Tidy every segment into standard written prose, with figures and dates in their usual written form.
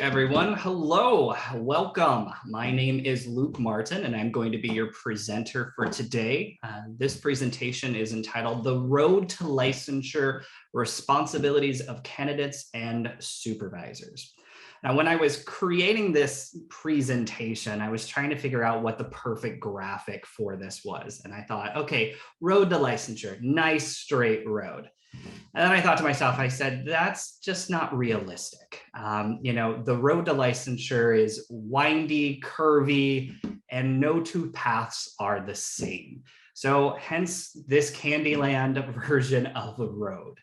everyone. Hello, welcome. My name is Luke Martin, and I'm going to be your presenter for today. This presentation is entitled The Road to Licensure, Responsibilities of Candidates and Supervisors. Now, when I was creating this presentation, I was trying to figure out what the perfect graphic for this was. And I thought, okay, road to licensure, nice straight road. And then I thought to myself, I said, that's just not realistic. The road to licensure is windy, curvy, and no two paths are the same. So hence this Candyland version of a road.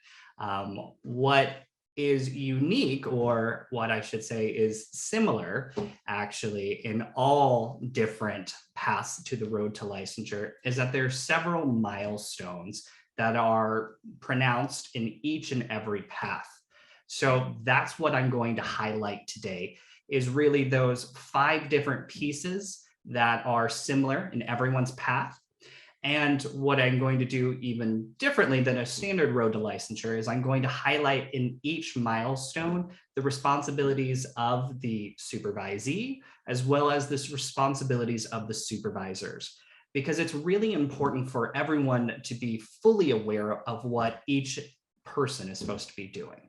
What is unique, or what I should say is similar actually in all different paths to the road to licensure, is that there are several milestones that are pronounced in each and every path. So that's what I'm going to highlight today, is really those 5 different pieces that are similar in everyone's path. And what I'm going to do even differently than a standard road to licensure is I'm going to highlight in each milestone the responsibilities of the supervisee, as well as the responsibilities of the supervisors, because it's really important for everyone to be fully aware of what each person is supposed to be doing.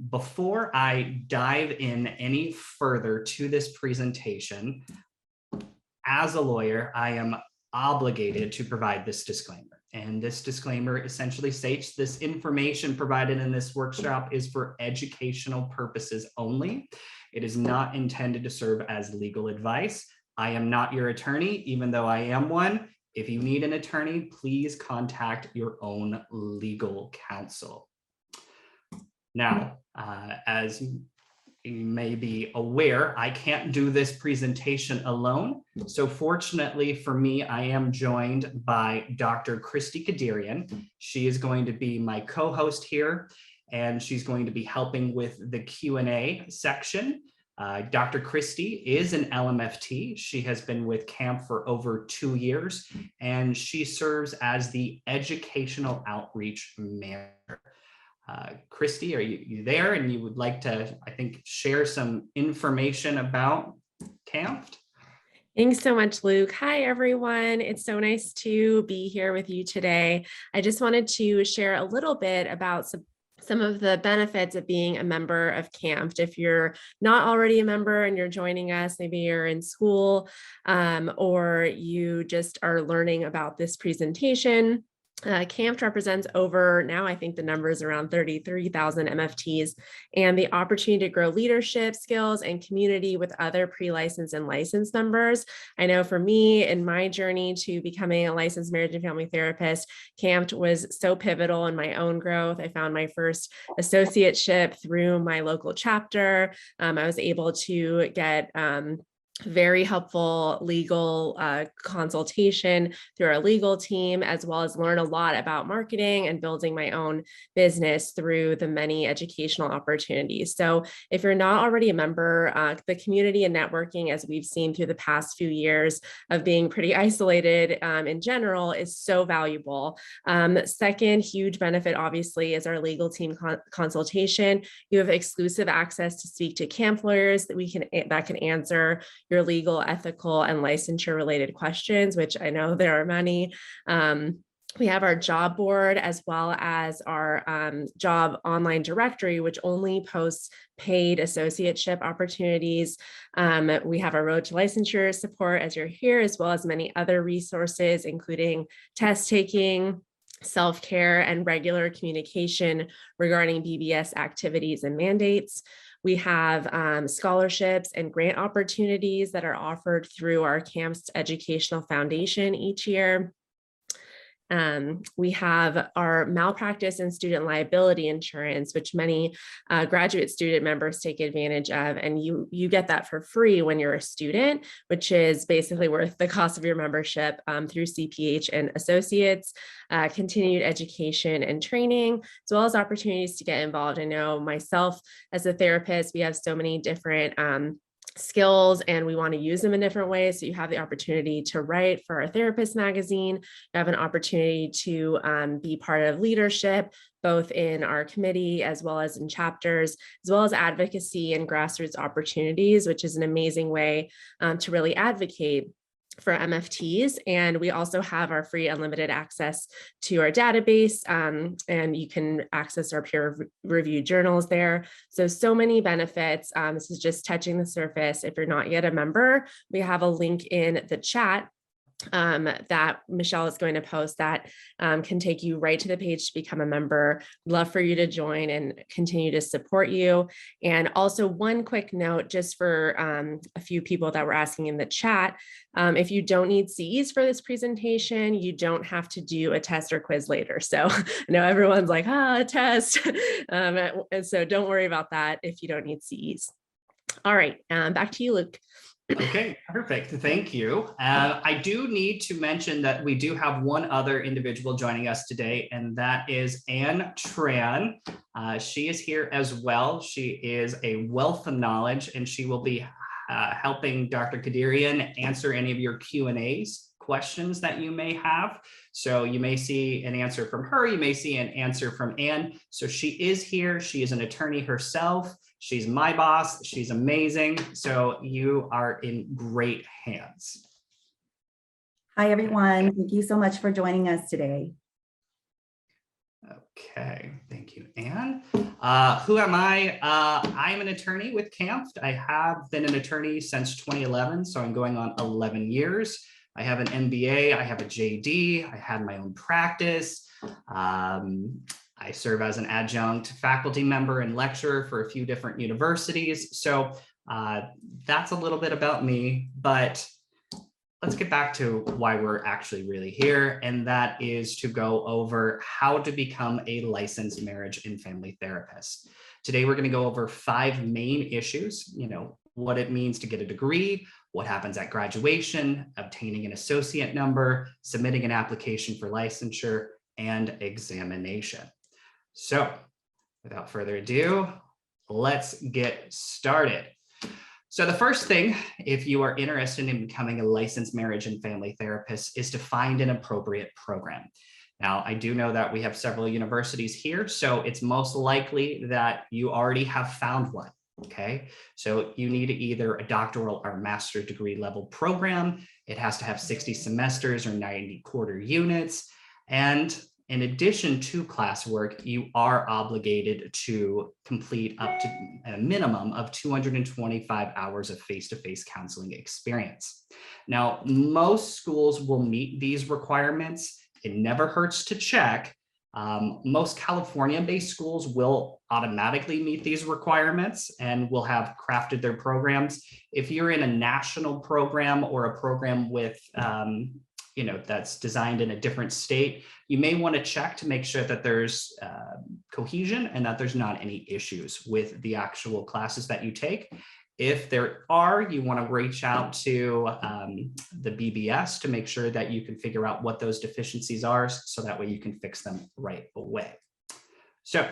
Before I dive in any further to this presentation, as a lawyer, I am obligated to provide this disclaimer. And this disclaimer essentially states this information provided in this workshop is for educational purposes only. It is not intended to serve as legal advice. I am not your attorney, even though I am one. If you need an attorney, please contact your own legal counsel. Now, as you may be aware, I can't do this presentation alone. So fortunately for me, I am joined by Dr. Christy Kadirian. She is going to be my co-host here, and she's going to be helping with the Q&A section. Dr. Christy is an LMFT. She has been with CAMP for over 2 years, and she serves as the Educational Outreach Manager. Christy, are you there? And you would like to, I think, share some information about CAMP? Thanks so much, Luke. Hi, everyone. It's so nice to be here with you today. I just wanted to share a little bit about some of the benefits of being a member of CAMP. If you're not already a member and you're joining us, maybe you're in school or you just are learning about this presentation. CAMP represents over, now I think the number is around 33,000 MFTs, and the opportunity to grow leadership skills and community with other pre-licensed and licensed members. I know for me, in my journey to becoming a licensed marriage and family therapist, CAMP was so pivotal in my own growth. I found my first associateship through my local chapter. I was able to get very helpful legal consultation through our legal team, as well as learn a lot about marketing and building my own business through the many educational opportunities. So if you're not already a member, the community and networking, as we've seen through the past few years of being pretty isolated in general, is so valuable. Second huge benefit, obviously, is our legal team consultation. You have exclusive access to speak to CAMP lawyers that can answer your legal, ethical, and licensure related questions, which I know there are many. We have our job board, as well as our job online directory, which only posts paid associateship opportunities. We have our road to licensure support as you're here, as well as many other resources, including test taking, self-care, and regular communication regarding BBS activities and mandates. We have scholarships and grant opportunities that are offered through our CAMP's Educational Foundation each year. We have our malpractice and student liability insurance, which many graduate student members take advantage of. And you get that for free when you're a student, which is basically worth the cost of your membership through CPH and Associates, continued education and training, as well as opportunities to get involved. I know myself as a therapist, we have so many different skills and we want to use them in different ways. So you have the opportunity to write for our therapist magazine. You have an opportunity to be part of leadership, both in our committee as well as in chapters, as well as advocacy and grassroots opportunities, which is an amazing way to really advocate for MFTs. And we also have our free unlimited access to our database, and you can access our peer reviewed journals there. So many benefits. This is just touching the surface. If you're not yet a member, we have a link in the chat that Michelle is going to post that can take you right to the page to become a member. Love for you to join and continue to support you. And also one quick note, just for a few people that were asking in the chat, if you don't need CEs for this presentation, you don't have to do a test or quiz later. So I know everyone's like, a test. And so don't worry about that if you don't need CEs. All right, back to you, Luke. Okay, perfect. Thank you. I do need to mention that we do have one other individual joining us today, and that is Anne Tran. She is here as well. She is a wealth of knowledge, and she will be helping Dr. Kadirian answer any of your Q&As, questions that you may have. So you may see an answer from her, you may see an answer from Anne. So she is here. She is an attorney herself. She's my boss. She's amazing. So you are in great hands. Hi, everyone. Thank you so much for joining us today. Okay, thank you, Anne. Who am I? I'm an attorney with CAMFT. I have been an attorney since 2011, so I'm going on 11 years. I have an MBA, I have a JD, I had my own practice. I serve as an adjunct faculty member and lecturer for a few different universities. So that's a little bit about me, but let's get back to why we're actually really here. And that is to go over how to become a licensed marriage and family therapist. Today, we're going to go over 5 main issues, what it means to get a degree, what happens at graduation, obtaining an associate number, submitting an application for licensure, and examination. So without further ado, let's get started. So the first thing, if you are interested in becoming a licensed marriage and family therapist, is to find an appropriate program. Now, I do know that we have several universities here, so it's most likely that you already have found one. Okay, so you need either a doctoral or master's degree level program. It has to have 60 semesters or 90 quarter units. And in addition to classwork, you are obligated to complete up to a minimum of 225 hours of face-to-face counseling experience. Now, most schools will meet these requirements. It never hurts to check. Most California-based schools will automatically meet these requirements and will have crafted their programs. If you're in a national program or a program with, that's designed in a different state, you may want to check to make sure that there's cohesion and that there's not any issues with the actual classes that you take. If there are, you want to reach out to the BBS to make sure that you can figure out what those deficiencies are, so that way you can fix them right away. So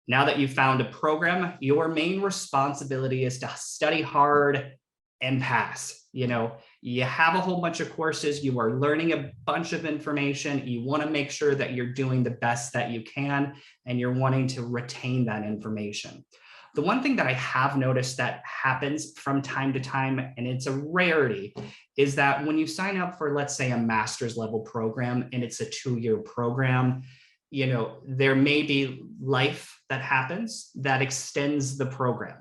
now that you've found a program, your main responsibility is to study hard and pass. You have a whole bunch of courses, you are learning a bunch of information, you want to make sure that you're doing the best that you can, and you're wanting to retain that information. The one thing that I have noticed that happens from time to time, and it's a rarity, is that when you sign up for, let's say, a master's level program and it's a 2-year program, there may be life that happens that extends the program.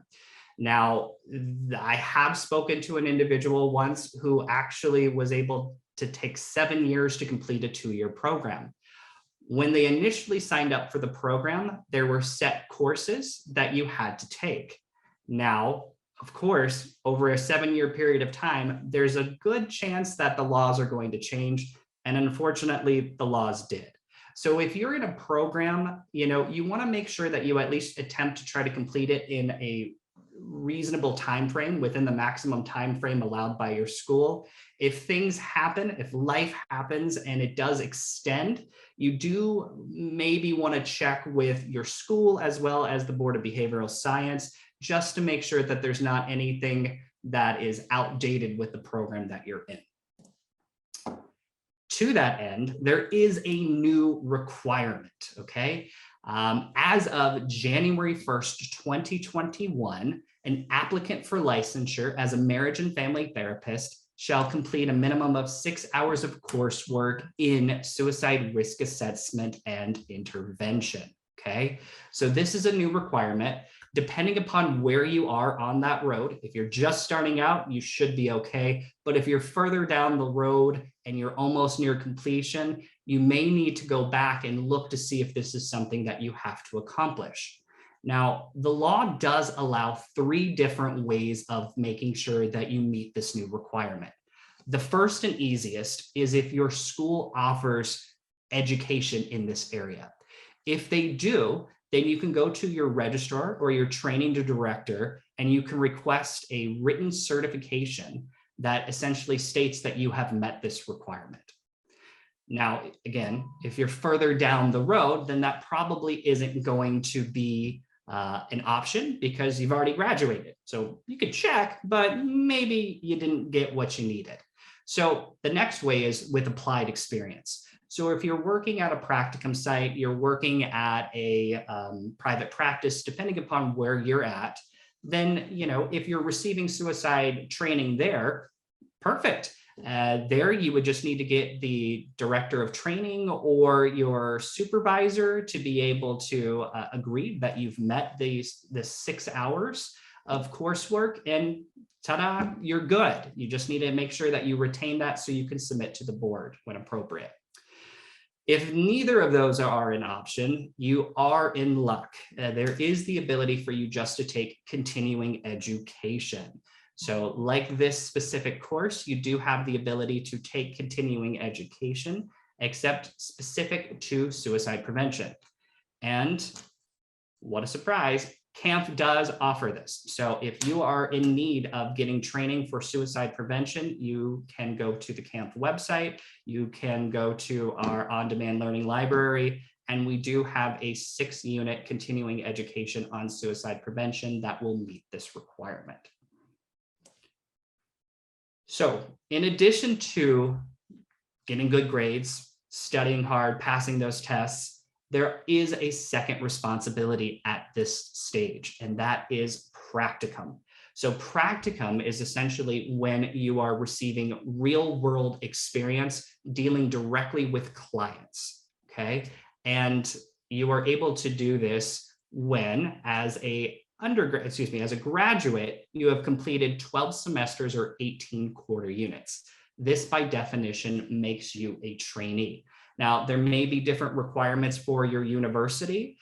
Now, I have spoken to an individual once who actually was able to take 7 years to complete a 2-year program. When they initially signed up for the program, there were set courses that you had to take. Now, of course, over a 7-year period of time, there's a good chance that the laws are going to change. And unfortunately, the laws did. So if you're in a program, you want to make sure that you at least attempt to try to complete it in a reasonable time frame, within the maximum time frame allowed by your school. If things happen, if life happens and it does extend, you do maybe want to check with your school as well as the Board of Behavioral Science just to make sure that there's not anything that is outdated with the program that you're in. To that end, there is a new requirement, okay? As of January 1st, 2021, an applicant for licensure as a marriage and family therapist shall complete a minimum of 6 hours of coursework in suicide risk assessment and intervention, okay? So this is a new requirement. Depending upon where you are on that road, if you're just starting out, you should be okay. But if you're further down the road and you're almost near completion, you may need to go back and look to see if this is something that you have to accomplish. Now, the law does allow 3 different ways of making sure that you meet this new requirement. The first and easiest is if your school offers education in this area. If they do, then you can go to your registrar or your training director and you can request a written certification that essentially states that you have met this requirement. Now, again, if you're further down the road, then that probably isn't going to be an option because you've already graduated. So you could check, but maybe you didn't get what you needed. So the next way is with applied experience. So if you're working at a practicum site, you're working at a private practice, depending upon where you're at, then, if you're receiving suicide training there, perfect. There you would just need to get the director of training or your supervisor to be able to agree that you've met the 6 hours of coursework, and ta-da, you're good. You just need to make sure that you retain that so you can submit to the board when appropriate. If neither of those are an option, you are in luck. There is the ability for you just to take continuing education. So like this specific course, you do have the ability to take continuing education, except specific to suicide prevention. And what a surprise, CAMP does offer this. So if you are in need of getting training for suicide prevention, you can go to the CAMP website. You can go to our on-demand learning library, and we do have a 6-unit continuing education on suicide prevention that will meet this requirement. So in addition to getting good grades, studying hard, passing those tests, there is a second responsibility at this stage, and that is practicum. So practicum is essentially when you are receiving real world experience dealing directly with clients, okay? And you are able to do this when, as a graduate, you have completed 12 semesters or 18 quarter units. This by definition makes you a trainee. Now, there may be different requirements for your university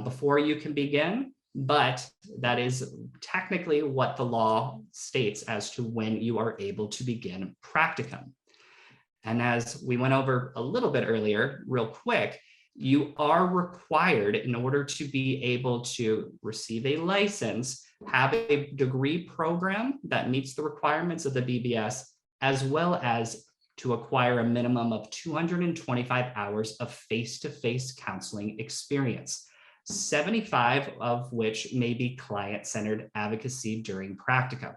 before you can begin, but that is technically what the law states as to when you are able to begin practicum. And as we went over a little bit earlier, real quick, you are required, in order to be able to receive a license, have a degree program that meets the requirements of the BBS, as well as to acquire a minimum of 225 hours of face-to-face counseling experience, 75 of which may be client-centered advocacy during practicum.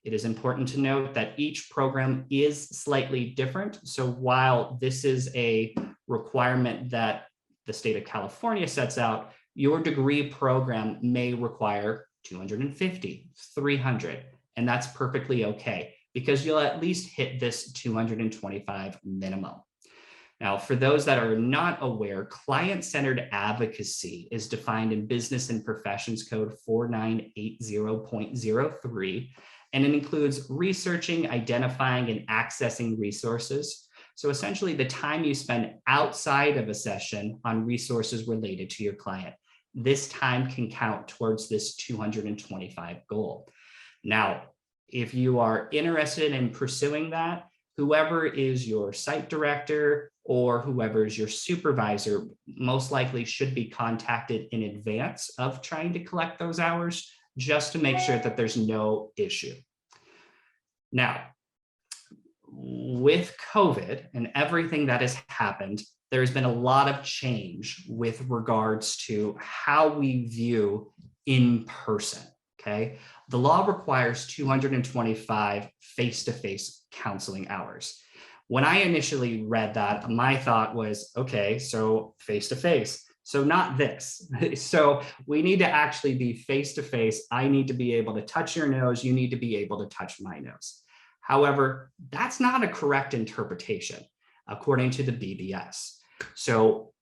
It is important to note that each program is slightly different. So while this is a requirement that the state of California sets out, your degree program may require 250, 300, and that's perfectly okay, because you'll at least hit this 225 minimum. Now, for those that are not aware, client-centered advocacy is defined in Business and Professions Code 4980.03, and it includes researching, identifying, and accessing resources. So essentially the time you spend outside of a session on resources related to your client. This time can count towards this 225 goal. Now, if you are interested in pursuing that, whoever is your site director or whoever is your supervisor most likely should be contacted in advance of trying to collect those hours, just to make sure that there's no issue. Now, with COVID and everything that has happened, there's been a lot of change with regards to how we view in person. okay? The law requires 225 face-to-face counseling hours. When I initially read that, my thought was, okay, so face-to-face. So not this. So we need to actually be face-to-face. I need to be able to touch your nose. You need to be able to touch my nose. However, that's not a correct interpretation, according to the BBS. So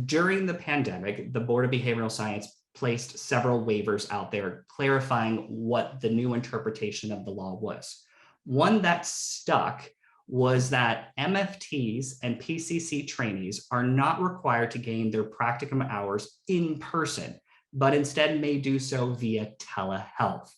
during the pandemic, the Board of Behavioral Science placed several waivers out there clarifying what the new interpretation of the law was. One that stuck was that MFTs and PCC trainees are not required to gain their practicum hours in person, but instead may do so via telehealth.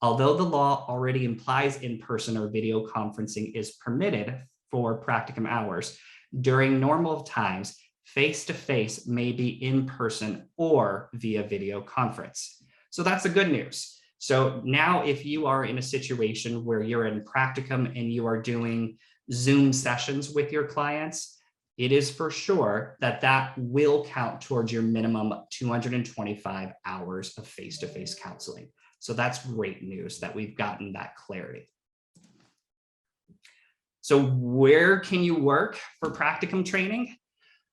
Although the law already implies in-person or video conferencing is permitted for practicum hours, during normal times, face-to-face may be in person or via video conference. So that's the good news. So now if you are in a situation where you're in practicum and you are doing Zoom sessions with your clients, it is for sure that that will count towards your minimum 225 hours of face-to-face counseling. So that's great news that we've gotten that clarity. So where can you work for practicum training?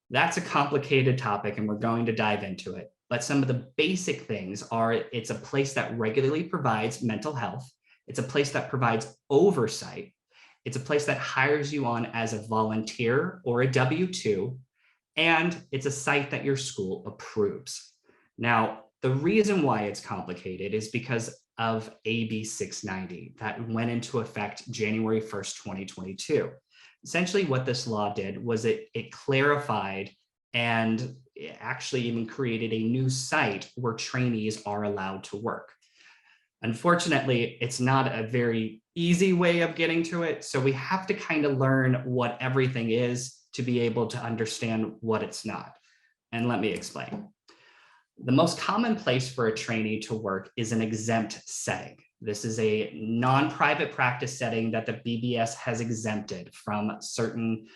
That's a complicated topic and we're going to dive into it. But some of the basic things are, it's a place that regularly provides mental health. It's a place that provides oversight. It's a place that hires you on as a volunteer or a W-2, and it's a site that your school approves. Now, the reason why it's complicated is because of AB 690 that went into effect January 1st, 2022. Essentially what this law did was it clarified and it actually even created a new site where trainees are allowed to work. Unfortunately, it's not a very easy way of getting to it. So we have to kind of learn what everything is to be able to understand what it's not. And let me explain. The most common place for a trainee to work is an exempt setting. This is a non-private practice setting that the BBS has exempted from certain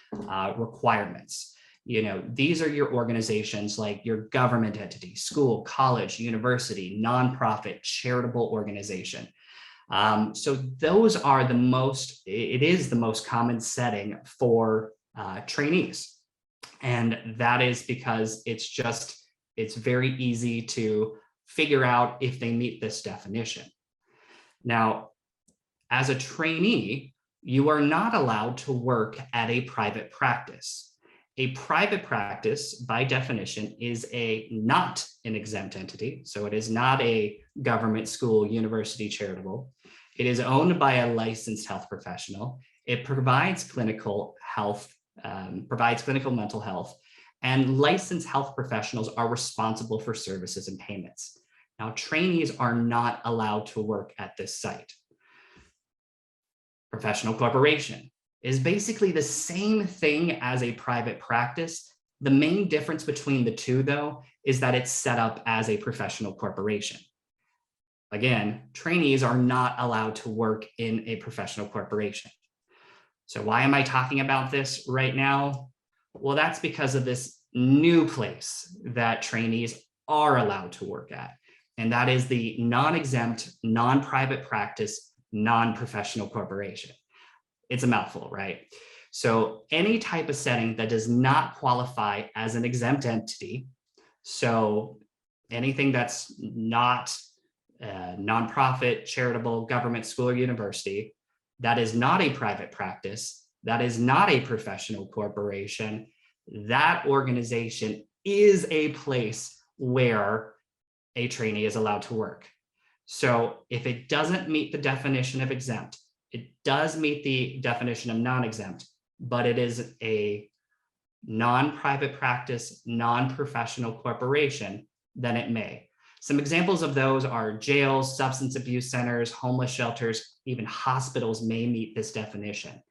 requirements. You know, these are your organizations like your government entity, school, college, university, nonprofit, charitable organization. So those are the most, it is the most common setting for trainees. And that is because it's very easy to figure out if they meet this definition. Now, as a trainee, you are not allowed to work at a private practice. A private practice, by definition, is not an exempt entity. So it is not a government, school, university, charitable. It is owned by a licensed health professional. It provides clinical health, provides clinical mental health, and licensed health professionals are responsible for services and payments. Now, trainees are not allowed to work at this site. Professional corporation is basically the same thing as a private practice. The main difference between the two, though, is that it's set up as a professional corporation. Again, trainees are not allowed to work in a professional corporation. So why am I talking about this right now? Well, that's because of this new place that trainees are allowed to work at. And that is the non-exempt, non-private practice, non-professional corporation. It's a mouthful, right? So any type of setting that does not qualify as an exempt entity, so anything that's not nonprofit, charitable, government, school, or university, that is not a private practice, that is not a professional corporation, that organization is a place where a trainee is allowed to work. So if it doesn't meet the definition of exempt, it does meet the definition of non-exempt, but it is a non-private practice, non-professional corporation, then it may. Some examples of those are jails, substance abuse centers, homeless shelters, even hospitals may meet this definition.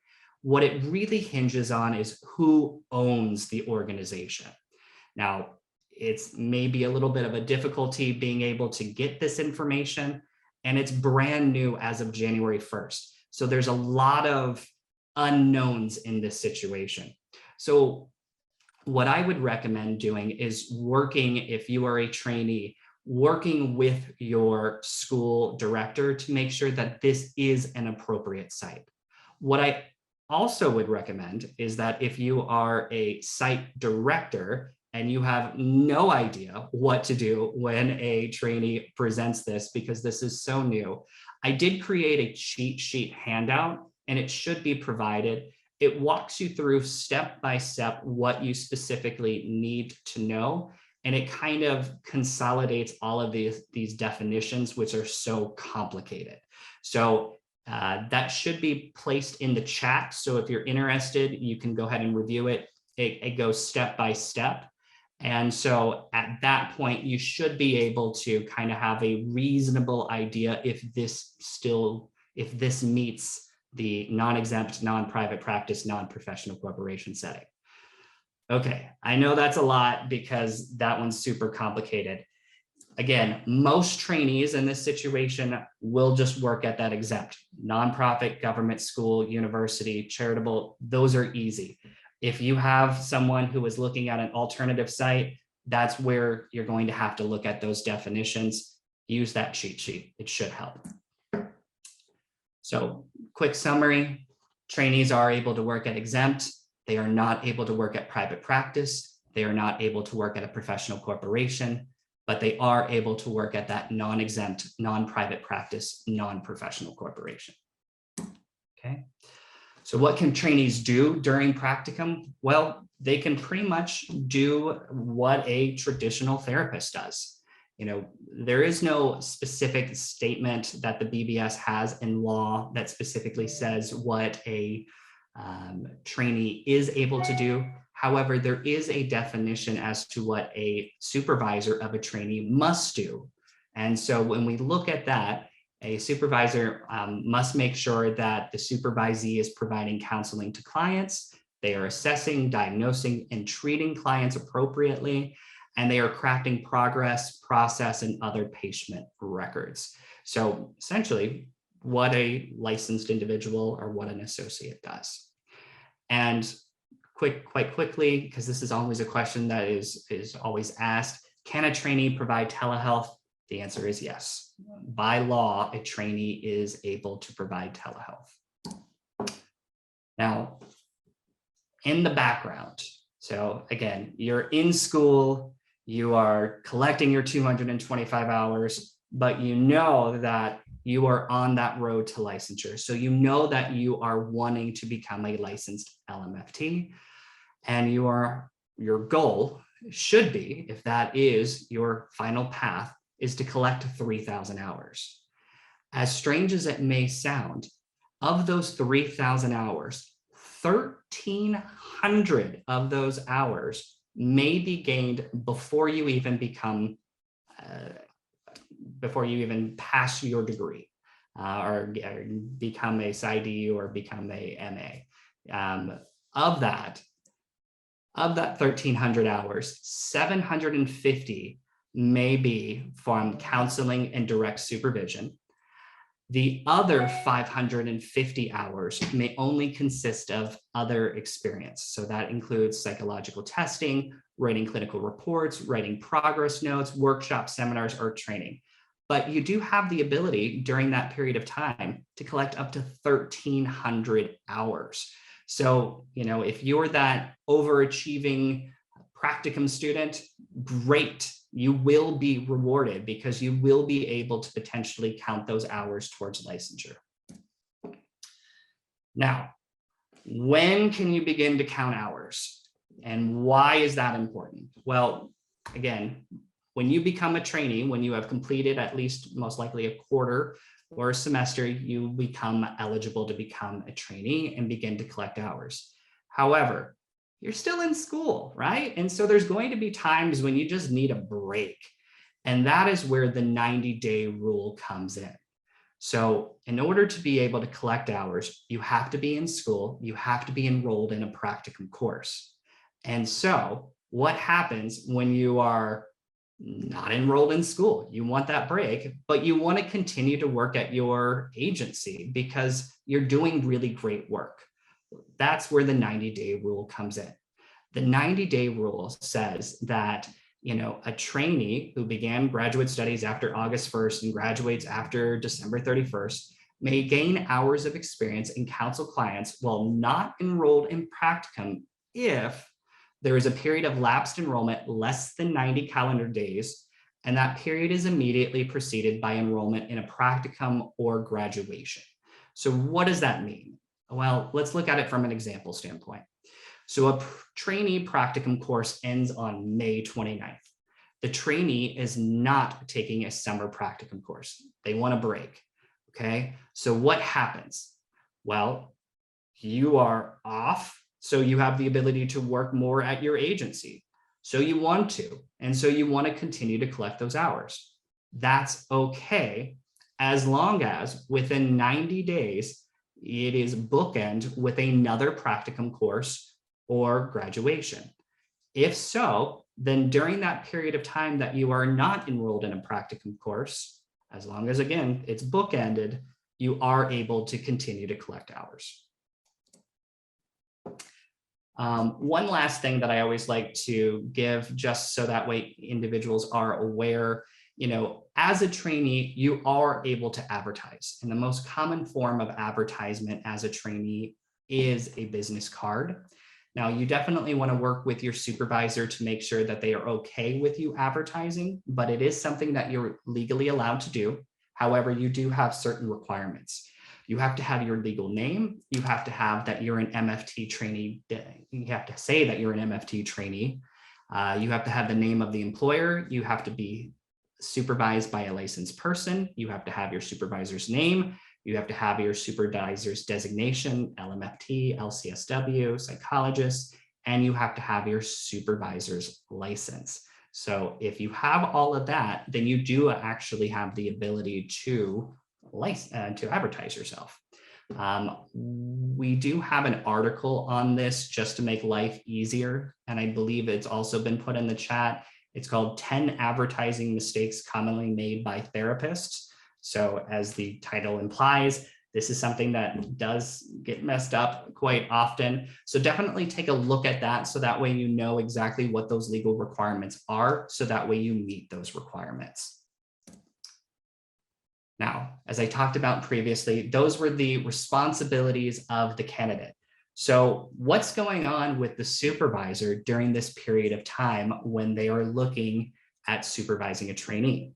What it really hinges on is who owns the organization. Now, it's maybe a little bit of a difficulty being able to get this information, and it's brand new as of January 1st. So there's a lot of unknowns in this situation. So what I would recommend doing is working, if you are a trainee, working with your school director to make sure that this is an appropriate site. What I also would recommend is that if you are a site director and you have no idea what to do when a trainee presents this, because this is so new, I did create a cheat sheet handout, and it should be provided. It walks you through step by step what you specifically need to know. And it kind of consolidates all of these definitions, which are so complicated. So that should be placed in the chat. So if you're interested, you can go ahead and review it. It goes step by step. And so at that point, you should be able to kind of have a reasonable idea if this meets the non-exempt, non-private practice, non-professional corporation setting. Okay, I know that's a lot because that one's super complicated. Again, most trainees in this situation will just work at that exempt. Nonprofit, government, school, university, charitable, those are easy. If you have someone who is looking at an alternative site, that's where you're going to have to look at those definitions. Use that cheat sheet, it should help. So, quick summary, trainees are able to work at exempt. They are not able to work at private practice. They are not able to work at a professional corporation, but they are able to work at that non-exempt, non-private practice, non-professional corporation. Okay. So what can trainees do during practicum? Well, they can pretty much do what a traditional therapist does. You know, there is no specific statement that the BBS has in law that specifically says what a trainee is able to do. However, there is a definition as to what a supervisor of a trainee must do. And so when we look at that, a supervisor must make sure that the supervisee is providing counseling to clients, they are assessing, diagnosing, and treating clients appropriately, and they are crafting progress, process, and other patient records. So essentially, what a licensed individual or what an associate does. And quite quickly, because this is always a question that is always asked, can a trainee provide telehealth? The answer is yes. By law, a trainee is able to provide telehealth. Now, in the background, so again, you're in school, you are collecting your 225 hours, but you know that you are on that road to licensure. So you know that you are wanting to become a licensed LMFT, and your goal should be, if that is your final path, is to collect 3,000 hours. As strange as it may sound, of those 3,000 hours, 1,300 of those hours may be gained before you even pass your degree or become a PsyD or become a MA. Of that 1,300 hours, 750 may be from counseling and direct supervision. The other 550 hours may only consist of other experience. So that includes psychological testing, writing clinical reports, writing progress notes, workshops, seminars, or training. But you do have the ability during that period of time to collect up to 1,300 hours. So, you know, if you're that overachieving practicum student, great. You will be rewarded because you will be able to potentially count those hours towards licensure. Now, when can you begin to count hours? And why is that important? Well, again, when you become a trainee, when you have completed at least most likely a quarter or a semester, you become eligible to become a trainee and begin to collect hours. However, you're still in school, right? And so there's going to be times when you just need a break. And that is where the 90-day rule comes in. So in order to be able to collect hours, you have to be in school, you have to be enrolled in a practicum course. And so what happens when you are not enrolled in school? You want that break, but you want to continue to work at your agency because you're doing really great work. That's where the 90-day rule comes in. The 90-day rule says that A trainee who began graduate studies after August 1st and graduates after December 31st may gain hours of experience and counsel clients while not enrolled in practicum if there is a period of lapsed enrollment less than 90 calendar days, and that period is immediately preceded by enrollment in a practicum or graduation. So what does that mean? Well, let's look at it from an example standpoint. So a trainee practicum course ends on May 29th. The trainee is not taking a summer practicum course. They want a break. Okay, so what happens? Well, you are off, so you have the ability to work more at your agency. So you want to, and so you want to continue to collect those hours. That's okay, as long as within 90 days, it is bookend with another practicum course or graduation. If so, then during that period of time that you are not enrolled in a practicum course, as long as, again, it's bookended, you are able to continue to collect hours. One last thing that I always like to give, just so that way individuals are aware, as a trainee, you are able to advertise. And the most common form of advertisement as a trainee is a business card. Now, you definitely want to work with your supervisor to make sure that they are okay with you advertising, but it is something that you're legally allowed to do. However, you do have certain requirements. You have to have your legal name. You have to have that you're an MFT trainee. You have to say that you're an MFT trainee. You have to have the name of the employer. You have to be supervised by a licensed person. You have to have your supervisor's name. You have to have your supervisor's designation, LMFT, LCSW, psychologist, and you have to have your supervisor's license. So if you have all of that, then you do actually have the ability to advertise yourself. We do have an article on this just to make life easier, and I believe it's also been put in the chat. It's called 10 Advertising Mistakes Commonly Made by Therapists. So as the title implies, this is something that does get messed up quite often. So definitely take a look at that, so that way you know exactly what those legal requirements are, so that way you meet those requirements. Now, as I talked about previously, those were the responsibilities of the candidate. So what's going on with the supervisor during this period of time when they are looking at supervising a trainee?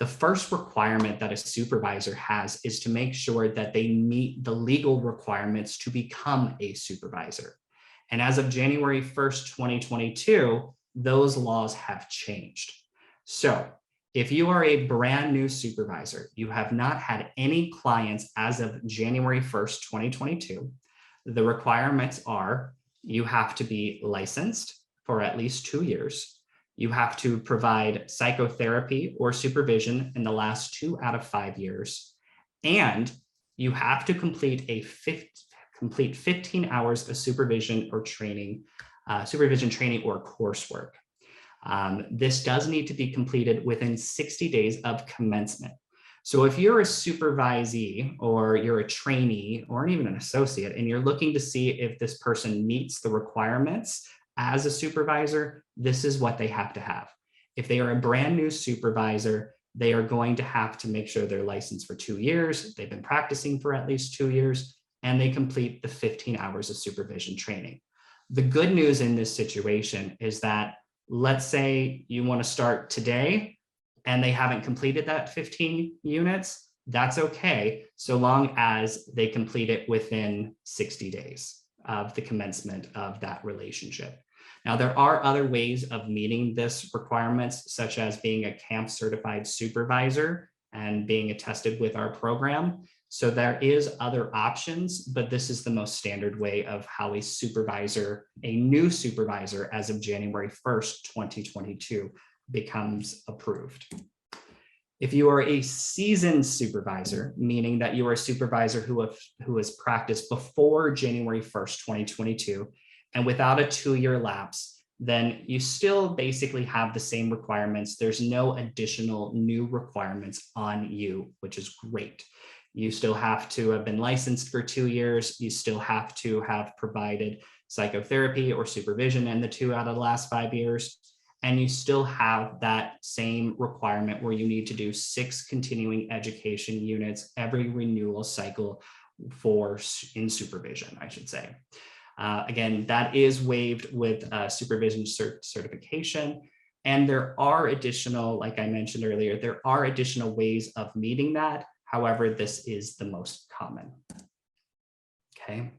The first requirement that a supervisor has is to make sure that they meet the legal requirements to become a supervisor. And as of January 1st, 2022, those laws have changed. So if you are a brand new supervisor, you have not had any clients as of January 1st, 2022, the requirements are you have to be licensed for at least 2 years. You have to provide psychotherapy or supervision in the last 2 out of 5 years. And you have to complete 15 hours of supervision training or coursework. This does need to be completed within 60 days of commencement. So if you're a supervisee or you're a trainee or even an associate, and you're looking to see if this person meets the requirements as a supervisor, this is what they have to have. If they are a brand new supervisor, they are going to have to make sure they're licensed for 2 years, they've been practicing for at least 2 years, and they complete the 15 hours of supervision training. The good news in this situation is that, let's say you want to start today and they haven't completed that 15 units, that's okay, so long as they complete it within 60 days of the commencement of that relationship. Now, there are other ways of meeting this requirements, such as being a CAMP certified supervisor and being attested with our program. So there is other options, but this is the most standard way of how a new supervisor as of January 1st, 2022 becomes approved. If you are a seasoned supervisor, meaning that you are a supervisor who has practiced before January 1st, 2022, and without a 2-year lapse, then you still basically have the same requirements. There's no additional new requirements on you, which is great. You still have to have been licensed for 2 years. You still have to have provided psychotherapy or supervision in the 2 out of the last 5 years. and you still have that same requirement where you need to do 6 continuing education units every renewal cycle in supervision, I should say. Again, that is waived with supervision certification. And there are additional, like I mentioned earlier, there are additional ways of meeting that. However, this is the most common. Okay.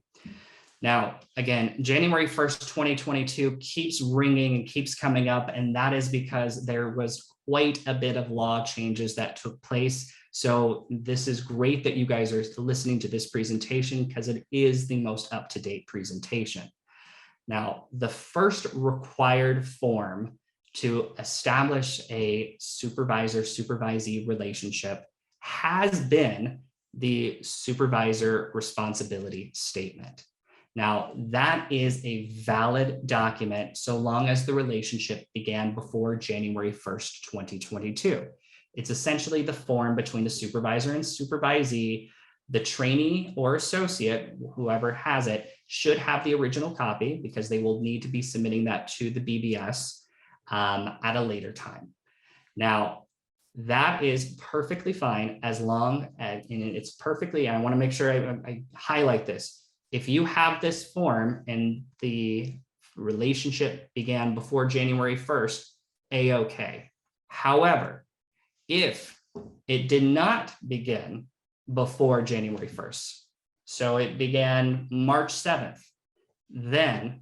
Now, again, January 1st, 2022 keeps ringing and keeps coming up, and that is because there was quite a bit of law changes that took place. So this is great that you guys are listening to this presentation because it is the most up-to-date presentation. Now, the first required form to establish a supervisor-supervisee relationship has been the supervisor responsibility statement. Now, that is a valid document so long as the relationship began before January 1st, 2022. It's essentially the form between the supervisor and supervisee. The trainee or associate, whoever has it, should have the original copy because they will need to be submitting that to the BBS at a later time. Now, that is perfectly fine as long as, and it's perfectly, I want to make sure I highlight this. If you have this form and the relationship began before January 1st, A-okay. However, if it did not begin before January 1st, so it began March 7th, then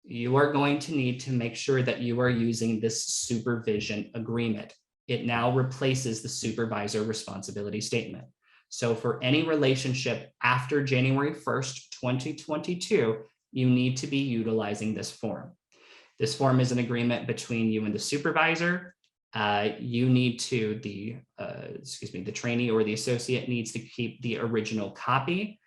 you are going to need to make sure that you are using this supervision agreement. It now replaces the supervisor responsibility statement. So for any relationship after January 1st, 2022, you need to be utilizing this form. This form is an agreement between you and the supervisor. You need to, the trainee or the associate needs to keep the original copy,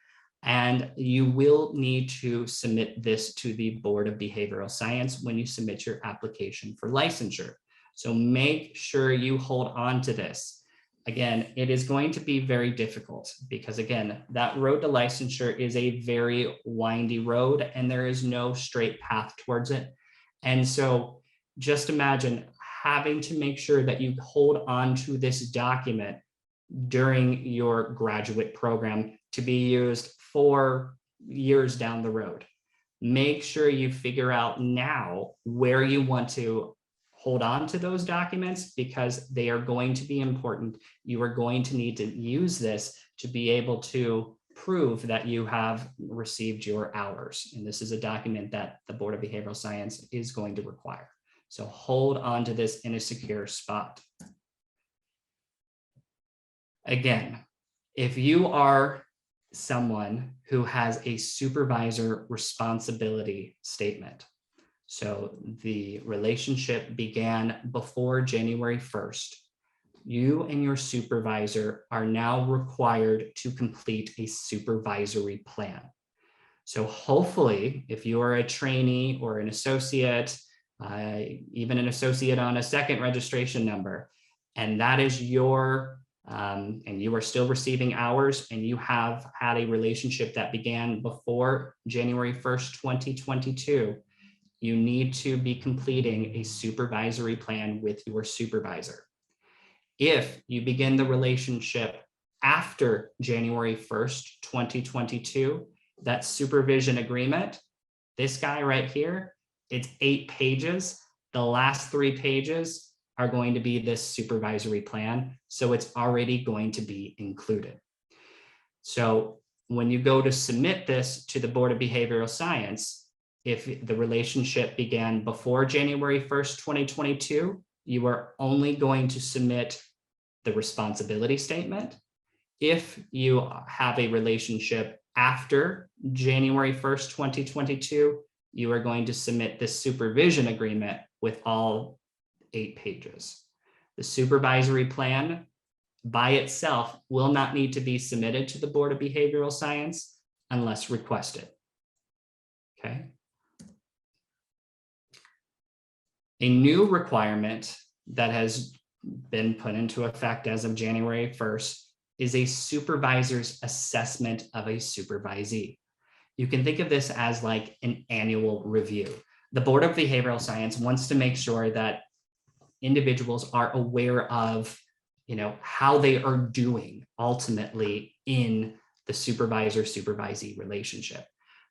and you will need to submit this to the Board of Behavioral Science when you submit your application for licensure. So make sure you hold on to this. Again, it is going to be very difficult because, again, that road to licensure is a very windy road and there is no straight path towards it. And so just imagine having to make sure that you hold on to this document during your graduate program to be used 4 years down the road. Make sure you figure out now where you want to hold on to those documents because they are going to be important. You are going to need to use this to be able to prove that you have received your hours. And this is a document that the Board of Behavioral Science is going to require. So hold on to this in a secure spot. Again, if you are someone who has a supervisor responsibility statement, so the relationship began before January 1st, you and your supervisor are now required to complete a supervisory plan. So hopefully, if you are a trainee or an associate, even an associate on a second registration number, and that is your, and you are still receiving hours and you have had a relationship that began before January 1st, 2022, you need to be completing a supervisory plan with your supervisor. If you begin the relationship after January 1st, 2022, that supervision agreement, this guy right here, it's 8 pages. The last 3 pages are going to be this supervisory plan. So it's already going to be included. So when you go to submit this to the Board of Behavioral Science, if the relationship began before January 1st, 2022, you are only going to submit the responsibility statement. If you have a relationship after January 1st, 2022, you are going to submit this supervision agreement with all 8 pages. The supervisory plan by itself will not need to be submitted to the Board of Behavioral Science unless requested. Okay. A new requirement that has been put into effect as of January 1st is a supervisor's assessment of a supervisee. You can think of this as like an annual review. The Board of Behavioral Science wants to make sure that individuals are aware of, how they are doing ultimately in the supervisor-supervisee relationship.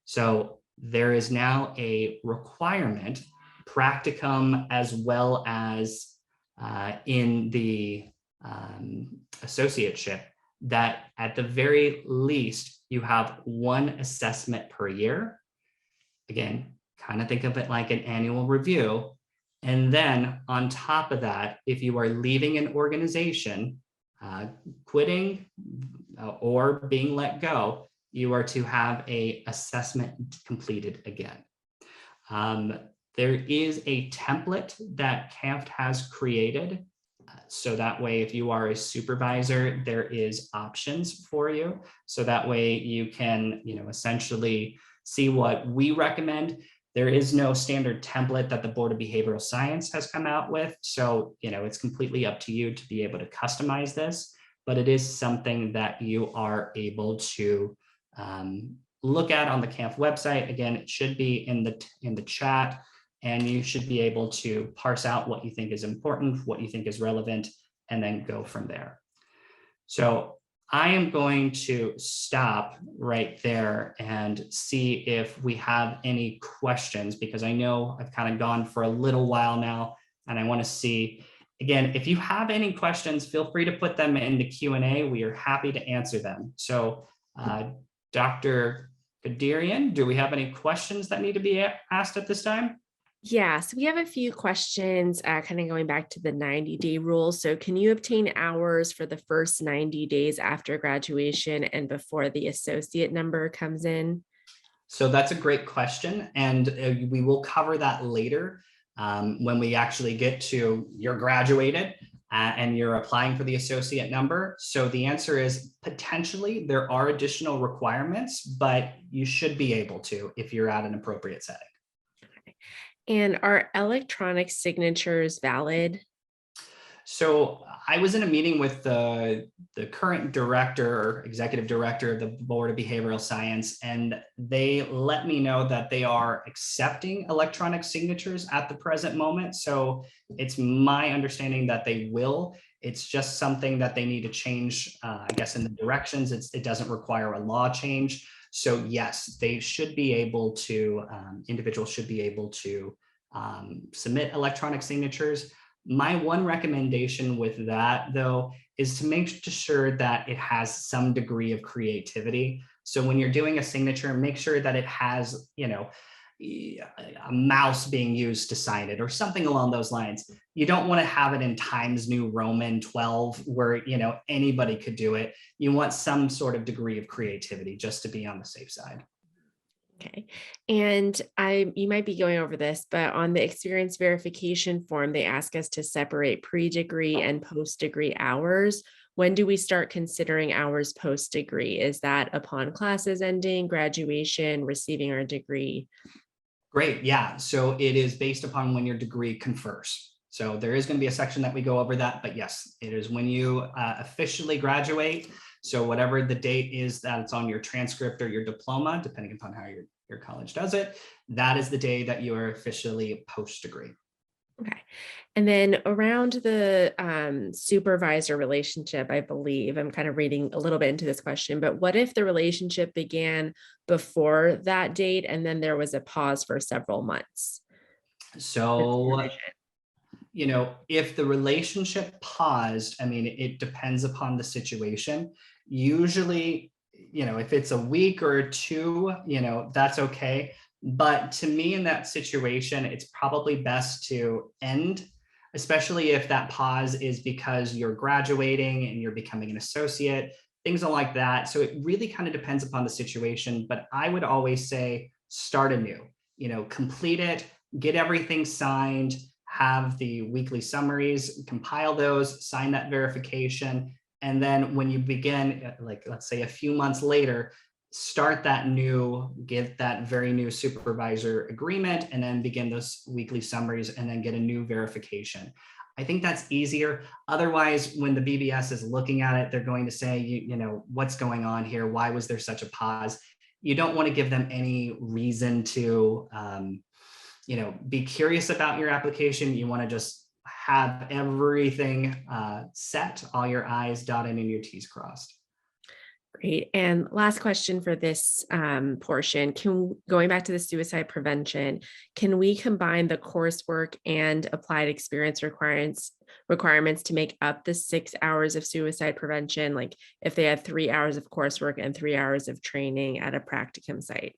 So there is now a requirement, practicum as well as in the associateship, that at the very least you have one assessment per year. Again, kind of think of it like an annual review. And then on top of that, if you are leaving an organization, quitting or being let go, you are to have an assessment completed again. There is a template that CAMF has created. So that way, if you are a supervisor, there is options for you. So that way you can, essentially see what we recommend. There is no standard template that the Board of Behavioral Science has come out with. So, it's completely up to you to be able to customize this, but it is something that you are able to look at on the CAMF website. Again, it should be in the chat, and you should be able to parse out what you think is important, what you think is relevant, and then go from there. So I am going to stop right there and see if we have any questions, because I know I've kind of gone for a little while now, and I want to see, again, if you have any questions, feel free to put them in the Q&A. We are happy to answer them. So Dr. Kadirian, do we have any questions that need to be asked at this time? Yeah, so we have a few questions kind of going back to the 90-day rule. So can you obtain hours for the first 90 days after graduation and before the associate number comes in? So that's a great question, and we will cover that later when we actually get to you're graduated and you're applying for the associate number. So the answer is potentially there are additional requirements, but you should be able to if you're at an appropriate setting. And are electronic signatures valid? So I was in a meeting with the current director or executive director of the Board of Behavioral Science, and they let me know that they are accepting electronic signatures at the present moment. So it's my understanding that they will. It's just something that they need to change, I guess, in the directions. It doesn't require a law change. So yes, they should be able to, individuals should be able to submit electronic signatures. My one recommendation with that, though, is to make sure that it has some degree of creativity. So when you're doing a signature, make sure that it has, a mouse being used to sign it or something along those lines. You don't want to have it in Times New Roman 12 where, anybody could do it. You want some sort of degree of creativity just to be on the safe side. Okay. And you might be going over this, but on the experience verification form, they ask us to separate pre-degree and post-degree hours. When do we start considering hours post-degree? Is that upon classes ending, graduation, receiving our degree? Great. Yeah. So it is based upon when your degree confers. So there is going to be a section that we go over that, but yes, it is when you officially graduate. So whatever the date is that it's on your transcript or your diploma, depending upon how your college does it, that is the day that you are officially post-degree. Okay. And then around the supervisor relationship, I believe, I'm kind of reading a little bit into this question, but what if the relationship began before that date and then there was a pause for several months? So, if the relationship paused, it depends upon the situation. Usually, if it's a week or two, that's okay. But to me, in that situation, it's probably best to end, especially if that pause is because you're graduating and you're becoming an associate, things like that. So it really kind of depends upon the situation. But I would always say start anew, complete it, get everything signed, have the weekly summaries, compile those, sign that verification. And then when you begin, like, let's say a few months later, start that new, get that very new supervisor agreement, and then begin those weekly summaries and then get a new verification. I think that's easier. Otherwise, when the BBS is looking at it, they're going to say, what's going on here? Why was there such a pause? You don't want to give them any reason to, be curious about your application. You want to just have everything set, all your I's dotted and your T's crossed. Great. And last question for this portion, going back to the suicide prevention, can we combine the coursework and applied experience requirements to make up the 6 hours of suicide prevention? Like if they had 3 hours of coursework and 3 hours of training at a practicum site?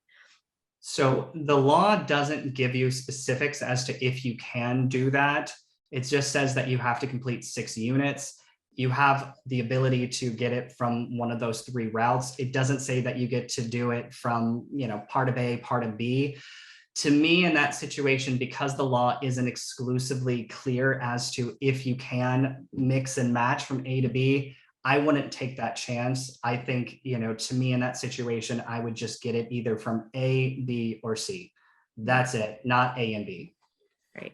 So the law doesn't give you specifics as to if you can do that. It just says that you have to complete 6 units. You have the ability to get it from one of those 3 routes. It doesn't say that you get to do it from, part of A, part of B. To me, in that situation, because the law isn't exclusively clear as to if you can mix and match from A to B, I wouldn't take that chance. I think, to me in that situation, I would just get it either from A, B, or C. That's it, not A and B. Right.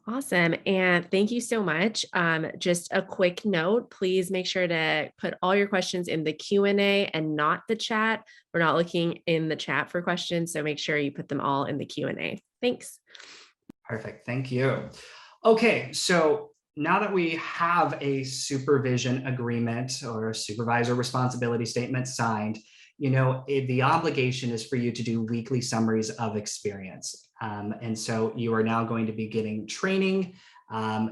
Awesome. And thank you so much. Just a quick note, please make sure to put all your questions in the Q&A and not the chat. We're not looking in the chat for questions, so make sure you put them all in the Q&A. Thanks. Perfect. Thank you. Okay, so now that we have a supervision agreement or a supervisor responsibility statement signed, the obligation is for you to do weekly summaries of experience. And so you are now going to be getting training.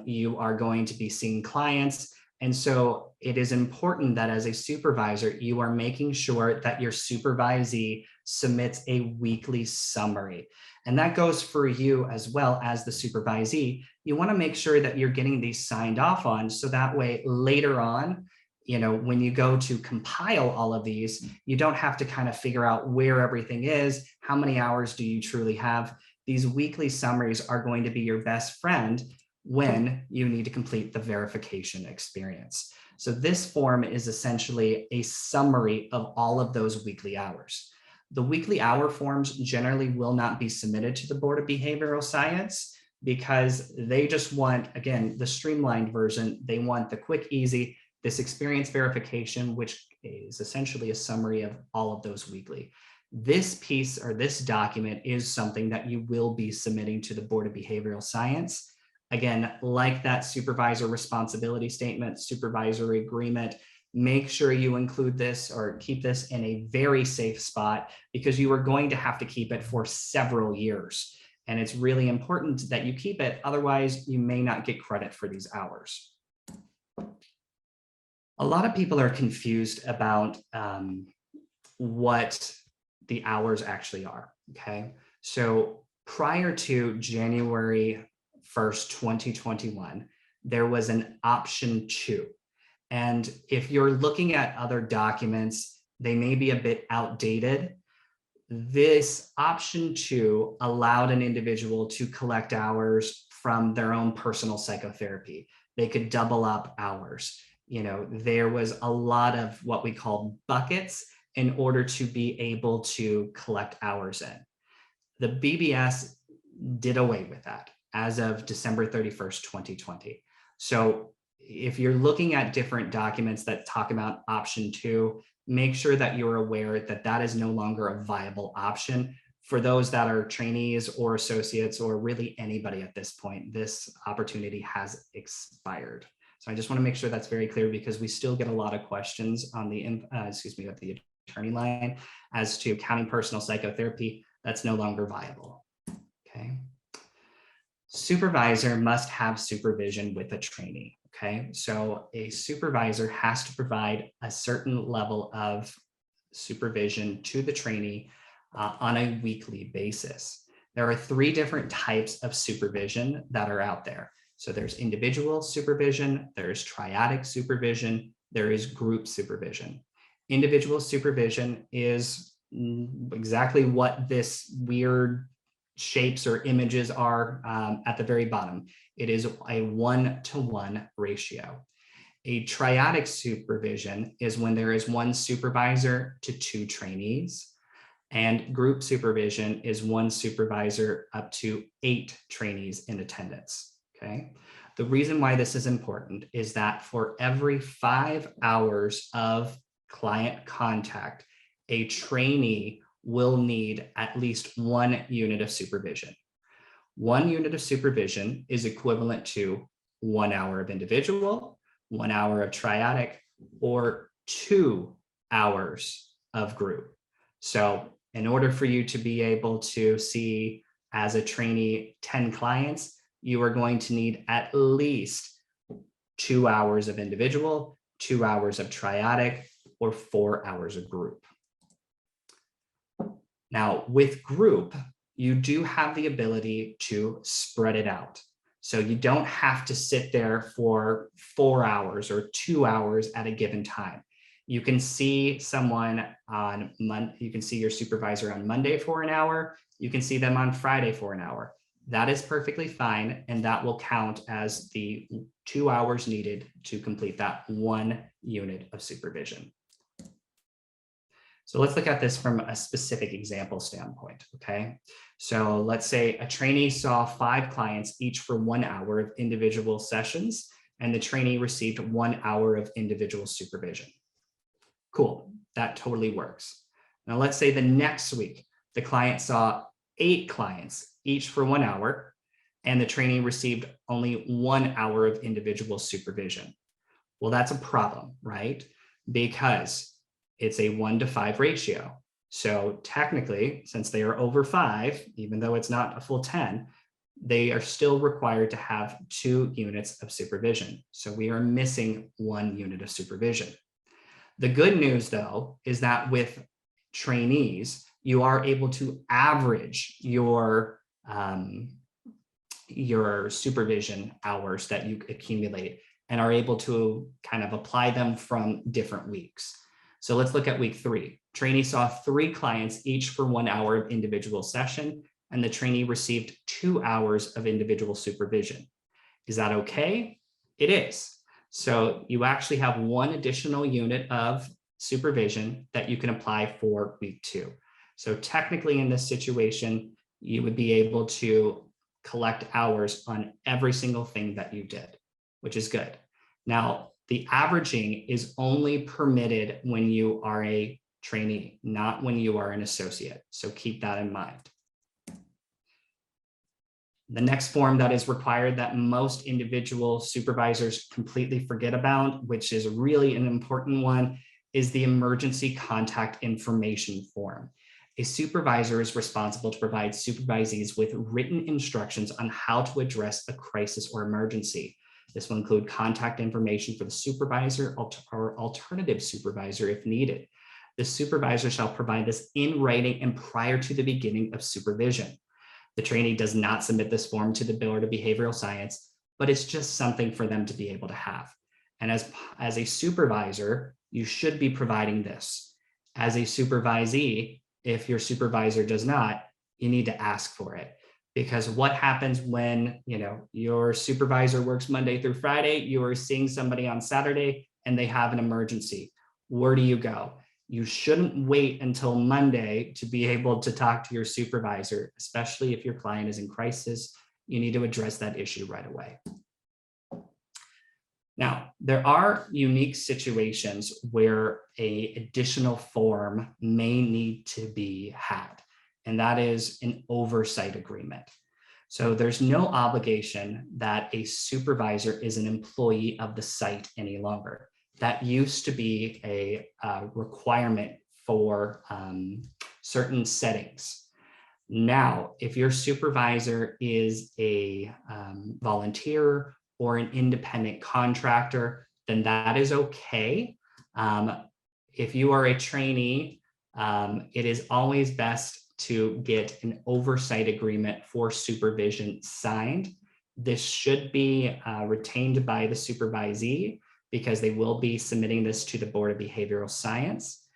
You are going to be seeing clients. And so it is important that as a supervisor, you are making sure that your supervisee submits a weekly summary. And that goes for you as well as the supervisee. You want to make sure that you're getting these signed off on, so that way later on, when you go to compile all of these, you don't have to kind of figure out where everything is, how many hours do you truly have. These weekly summaries are going to be your best friend when you need to complete the verification experience. So this form is essentially a summary of all of those weekly hours. The weekly hour forms generally will not be submitted to the Board of Behavioral Science because they just want, again, the streamlined version. They want the quick, easy, this experience verification, which is essentially a summary of all of those weekly. This piece or this document is something that you will be submitting to the Board of Behavioral Science. Again, like that supervisor responsibility statement, supervisory agreement, make sure you include this or keep this in a very safe spot because you are going to have to keep it for several years. And it's really important that you keep it. Otherwise, you may not get credit for these hours. A lot of people are confused about what the hours actually are, okay? So prior to January 1st, 2021, there was an option 2. And if you're looking at other documents, they may be a bit outdated. This option 2 allowed an individual to collect hours from their own personal psychotherapy. They could double up hours. There was a lot of what we call buckets in order to be able to collect hours in. The BBS did away with that as of December 31st, 2020. So if you're looking at different documents that talk about option 2, make sure that you're aware that that is no longer a viable option for those that are trainees or associates or really anybody at this point. This opportunity has expired. So I just want to make sure that's very clear because we still get a lot of questions on the, at the attorney line as to counting personal psychotherapy. That's no longer viable. Okay. Supervisor must have supervision with a trainee. Okay, so a supervisor has to provide a certain level of supervision to the trainee on a weekly basis. There are 3 different types of supervision that are out there. So there's individual supervision, there's triadic supervision, there is group supervision. Individual supervision is exactly what this weird shapes or images are at the very bottom. It is a 1-to-1 ratio. A triadic supervision is when there is 1 supervisor to 2 trainees, and group supervision is 1 supervisor up to 8 trainees in attendance. Okay. The reason why this is important is that for every 5 hours of client contact, a trainee will need at least 1 unit of supervision. 1 unit of supervision is equivalent to 1 hour of individual, 1 hour of triadic, or 2 hours of group. So in order for you to be able to see as a trainee 10 clients, you are going to need at least 2 hours of individual, 2 hours of triadic, or 4 hours of group. Now, with group, you do have the ability to spread it out. So you don't have to sit there for 4 hours or 2 hours at a given time. You can see someone on Monday, you can see your supervisor on Monday for an hour, you can see them on Friday for an hour. That is perfectly fine, and that will count as the 2 hours needed to complete that 1 unit of supervision. So let's look at this from a specific example standpoint, okay? So let's say a trainee saw 5 clients, each for 1 hour of individual sessions, and the trainee received 1 hour of individual supervision. Cool, that totally works. Now let's say the next week, the client saw 8 clients, each for 1 hour, and the trainee received only 1 hour of individual supervision. Well, that's a problem, right? Because it's a 1-to-5 ratio. So technically, since they are over 5, even though it's not a full 10, they are still required to have 2 units of supervision. So we are missing 1 unit of supervision. The good news, though, is that with trainees, you are able to average your supervision hours that you accumulate and are able to kind of apply them from different weeks. So let's look at week 3. Trainee saw 3 clients, each for 1 hour of individual session, and the trainee received 2 hours of individual supervision. Is that okay? It is. So you actually have 1 additional unit of supervision that you can apply for week 2. So technically in this situation, you would be able to collect hours on every single thing that you did, which is good. Now, the averaging is only permitted when you are a trainee, not when you are an associate. So keep that in mind. The next form that is required that most individual supervisors completely forget about, which is really an important one, is the emergency contact information form. A supervisor is responsible to provide supervisees with written instructions on how to address a crisis or emergency. This will include contact information for the supervisor or alternative supervisor if needed. The supervisor shall provide this in writing and prior to the beginning of supervision. The trainee does not submit this form to the Board of Behavioral Science, but it's just something for them to be able to have. And as a supervisor, you should be providing this. As a supervisee, if your supervisor does not, you need to ask for it. Because what happens when your supervisor works Monday through Friday, you are seeing somebody on Saturday and they have an emergency? Where do you go? You shouldn't wait until Monday to be able to talk to your supervisor, especially if your client is in crisis. You need to address that issue right away. Now, there are unique situations where an additional form may need to be had, and that is an oversight agreement. So there's no obligation that a supervisor is an employee of the site any longer. That used to be a requirement for certain settings. Now, if your supervisor is a volunteer or an independent contractor, then that is okay. If you are a trainee, it is always best to get an oversight agreement for supervision signed. This should be retained by the supervisee because they will be submitting this to the Board of Behavioral Science.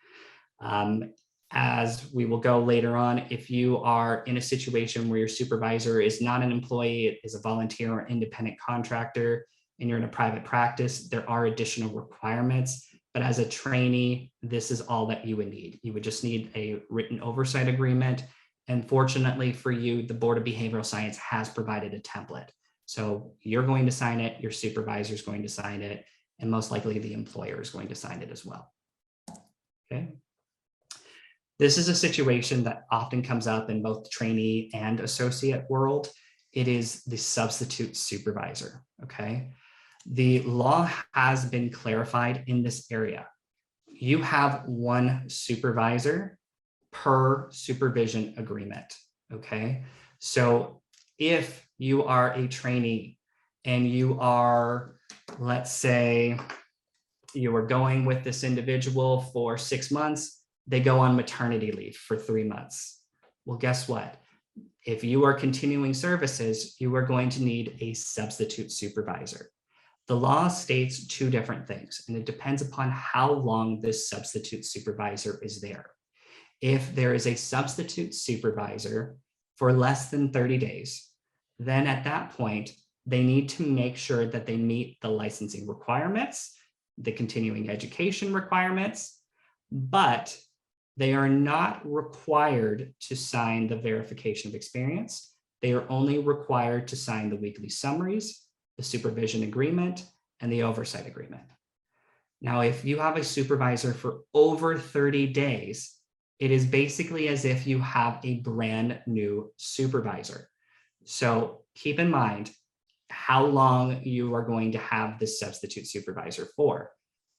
As we will go later on, if you are in a situation where your supervisor is not an employee, is a volunteer or independent contractor, and you're in a private practice, there are additional requirements. But as a trainee, this is all that you would need. You would just need a written oversight agreement. And fortunately for you, the Board of Behavioral Science has provided a template. So you're going to sign it, your supervisor is going to sign it, and most likely the employer is going to sign it as well. Okay. This is a situation that often comes up in both the trainee and associate world. it is the substitute supervisor, okay? The law has been clarified in this area. You have one supervisor per supervision agreement, okay? So if you are a trainee and you are, let's say, you are going with this individual for 6 months, they go on maternity leave for 3 months. Well, guess what? If you are continuing services, you are going to need a substitute supervisor. The law states two different things, and it depends upon how long this substitute supervisor is there. If there is a substitute supervisor for less than 30 days, then at that point, they need to make sure that they meet the licensing requirements, the continuing education requirements, but they are not required to sign the verification of experience. They are only required to sign the weekly summaries, the supervision agreement, and the oversight agreement. Now, if you have a supervisor for over 30 days, it is basically as if you have a brand new supervisor. So keep in mind how long you are going to have this substitute supervisor for.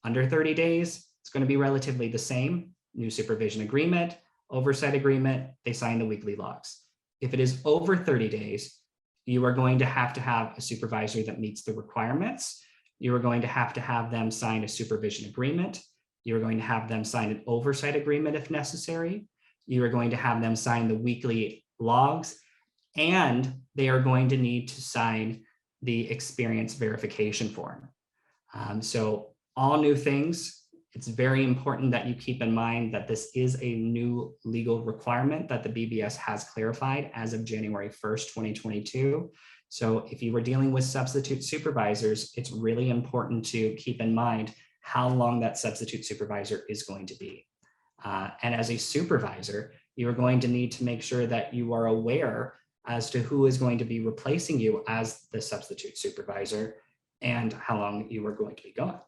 Under 30 days, it's going to be relatively the same. New supervision agreement, oversight agreement, they sign the weekly logs. If it is over 30 days, you are going to have a supervisor that meets the requirements. You are going to have them sign a supervision agreement. You're going to have them sign an oversight agreement if necessary. You are going to have them sign the weekly logs, and they are going to need to sign the experience verification form. So all new things. It's very important that you keep in mind that this is a new legal requirement that the BBS has clarified as of January 1st, 2022. So if you were dealing with substitute supervisors, it's really important to keep in mind how long that substitute supervisor is going to be. And as a supervisor, you are going to need to make sure that you are aware as to who is going to be replacing you as the substitute supervisor and how long you are going to be gone.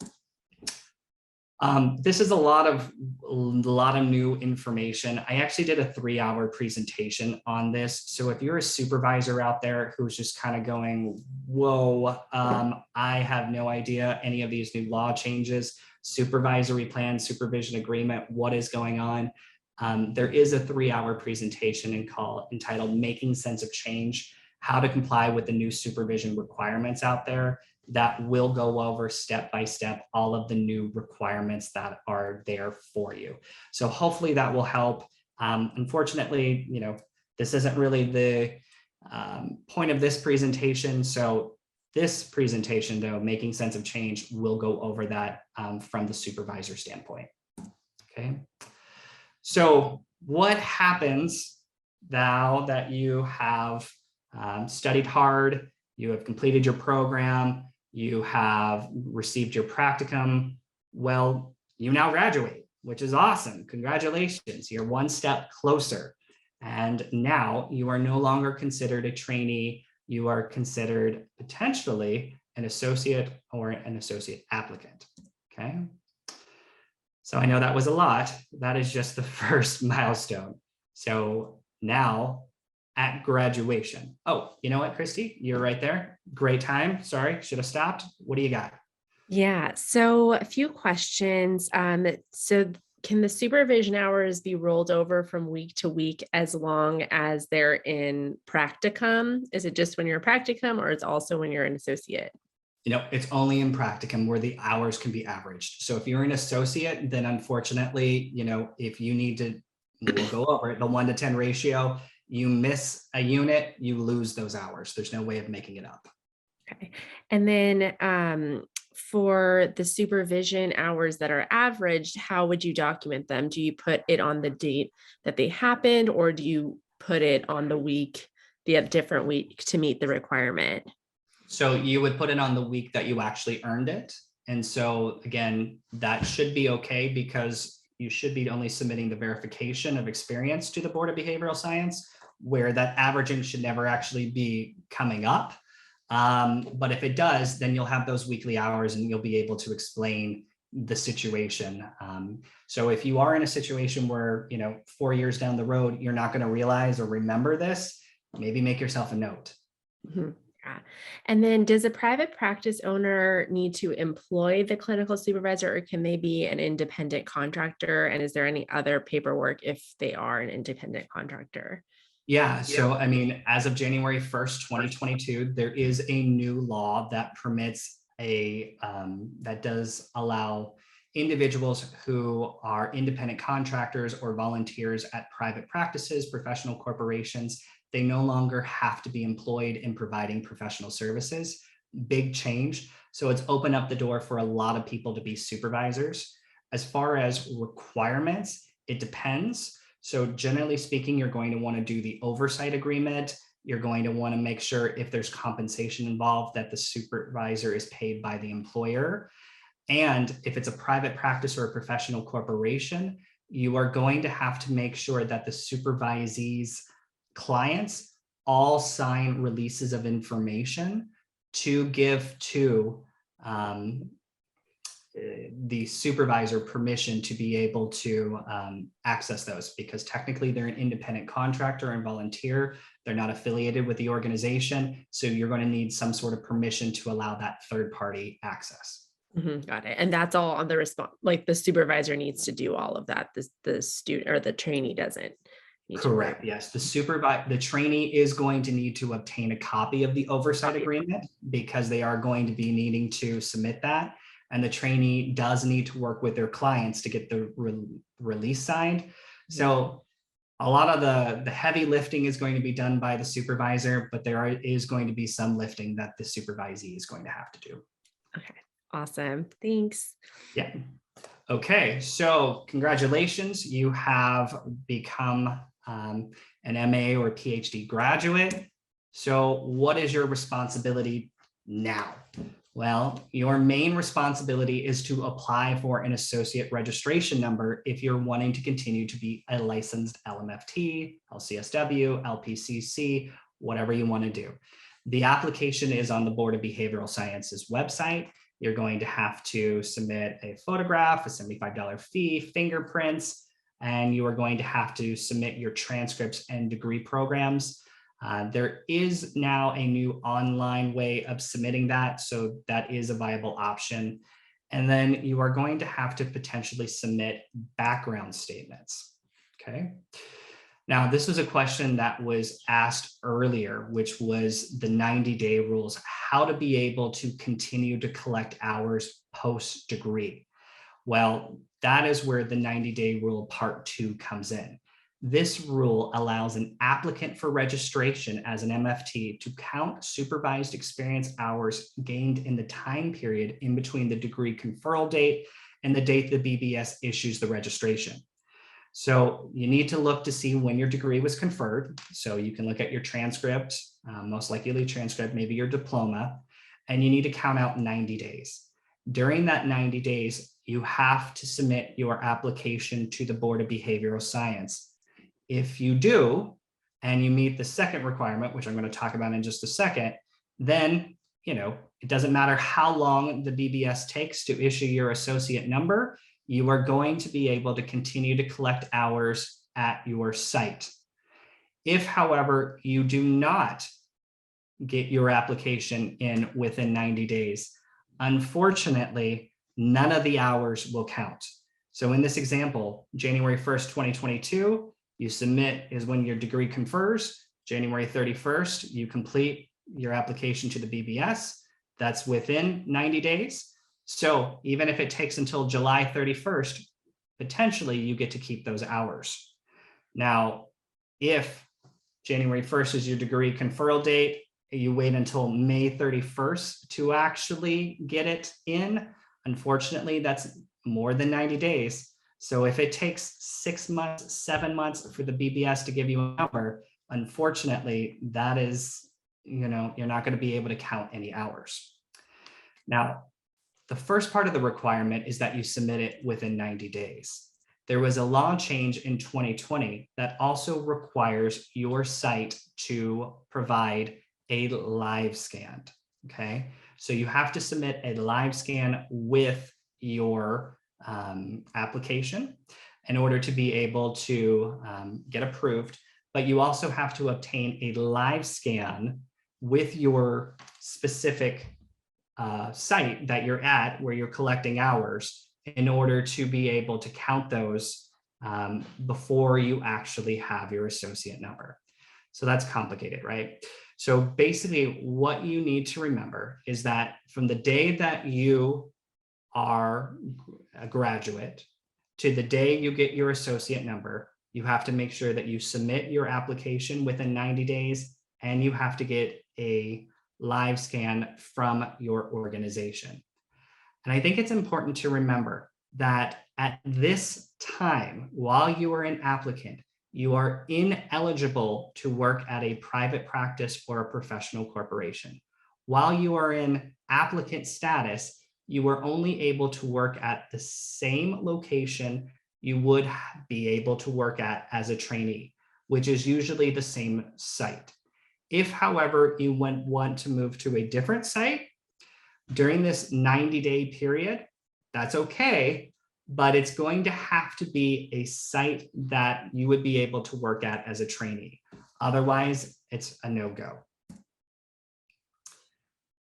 This is a lot of new information. I actually did a 3-hour presentation on this. So if you're a supervisor out there who's just kind of going, whoa, I have no idea any of these new law changes, supervisory plan, supervision agreement, what is going on? There is a 3-hour presentation entitled Making Sense of Change, How to Comply with the New Supervision Requirements out there, that will go over step by step all of the new requirements that are there for you. So hopefully that will help. Unfortunately, this isn't really the point of this presentation. So this presentation, though, Making Sense of Change, will go over that from the supervisor standpoint. Okay. So what happens now that you have studied hard, you have completed your program, you have received your practicum? Well, you now graduate, which is awesome. Congratulations, you're one step closer. And now you are no longer considered a trainee. You are considered potentially an associate or an associate applicant, okay? So I know that was a lot. That is just the first milestone. So now at graduation. Oh, you know what, Christy? You're right there. Great time. Sorry, should have stopped. What do you got? Yeah, so a few questions. So can the supervision hours be rolled over from week to week as long as they're in practicum? Is it just when you're a practicum, or it's also when you're an associate? It's only in practicum where the hours can be averaged. So if you're an associate, then unfortunately, if you need to, we'll go over it, the 1-to-10 ratio, you miss a unit, you lose those hours. There's no way of making it up. Okay. And then for the supervision hours that are averaged, how would you document them? Do you put it on the date that they happened, or do you put it on the different week to meet the requirement? So you would put it on the week that you actually earned it. And so again, that should be okay, because you should be only submitting the verification of experience to the Board of Behavioral Science, where that averaging should never actually be coming up. But if it does, then you'll have those weekly hours and you'll be able to explain the situation. So if you are in a situation where, 4 years down the road, you're not going to realize or remember this, maybe make yourself a note. Mhm. Yeah. And then does a private practice owner need to employ the clinical supervisor, or can they be an independent contractor? And is there any other paperwork if they are an independent contractor? Yeah, so I mean, as of January 1st, 2022, there is a new law that permits that does allow individuals who are independent contractors or volunteers at private practices, professional corporations, they no longer have to be employed in providing professional services. Big change. So it's opened up the door for a lot of people to be supervisors. As far as requirements, it depends. So generally speaking, you're going to want to do the oversight agreement. You're going to want to make sure if there's compensation involved that the supervisor is paid by the employer. And if it's a private practice or a professional corporation, you are going to have to make sure that the supervisee's clients all sign releases of information to give to the supervisor permission to be able to access those, because technically they're an independent contractor and volunteer. They're not affiliated with the organization. So you're going to need some sort of permission to allow that third party access. Got it. And that's all on the response, like the supervisor needs to do all of that. The student or the trainee doesn't need to worry. Correct. Yes. The trainee is going to need to obtain a copy of the oversight agreement because they are going to be needing to submit that. And the trainee does need to work with their clients to get the release signed. So a lot of the heavy lifting is going to be done by the supervisor, but there is going to be some lifting that the supervisee is going to have to do. Okay. Awesome. Thanks. Yeah. Okay. So congratulations. You have become an MA or PhD graduate. So what is your responsibility now? Well, your main responsibility is to apply for an associate registration number if you're wanting to continue to be a licensed LMFT, LCSW, LPCC, whatever you want to do. The application is on the Board of Behavioral Sciences website. You're going to have to submit a photograph, a $75 fee, fingerprints, and you are going to have to submit your transcripts and degree programs. There is now a new online way of submitting that, so that is a viable option. And then you are going to have to potentially submit background statements, okay? Now, this was a question that was asked earlier, which was the 90-day rules, how to be able to continue to collect hours post-degree. Well, that is where the 90-day rule part 2 comes in. This rule allows an applicant for registration as an MFT to count supervised experience hours gained in the time period in between the degree conferral date and the date the BBS issues the registration. So you need to look to see when your degree was conferred. So you can look at your transcript, most likely transcript, maybe your diploma, and you need to count out 90 days. During that 90 days, you have to submit your application to the Board of Behavioral Science. If you do, and you meet the second requirement, which I'm going to talk about in just a second, then, it doesn't matter how long the BBS takes to issue your associate number, you are going to be able to continue to collect hours at your site. If, however, you do not get your application in within 90 days, unfortunately, none of the hours will count. So in this example, January 1st, 2022, you submit is when your degree confers. January 31st, you complete your application to the BBS. That's within 90 days. So even if it takes until July 31st, potentially you get to keep those hours. Now, if January 1st is your degree conferral date, you wait until May 31st to actually get it in. Unfortunately, that's more than 90 days. So if it takes 6 months, 7 months for the BBS to give you a number, unfortunately, that is, you're not going to be able to count any hours. Now, the first part of the requirement is that you submit it within 90 days. There was a law change in 2020 that also requires your site to provide a live scan, okay? So you have to submit a live scan with your application in order to be able to get approved, but you also have to obtain a live scan with your specific site that you're at where you're collecting hours in order to be able to count those before you actually have your associate number. So that's complicated, right? So basically what you need to remember is that from the day that you are a graduate to the day you get your associate number, you have to make sure that you submit your application within 90 days and you have to get a live scan from your organization. And I think it's important to remember that at this time, while you are an applicant, you are ineligible to work at a private practice or a professional corporation. While you are in applicant status, you are only able to work at the same location you would be able to work at as a trainee, which is usually the same site. If, however, you want to move to a different site during this 90-day period, that's okay, but it's going to have to be a site that you would be able to work at as a trainee. Otherwise, it's a no-go.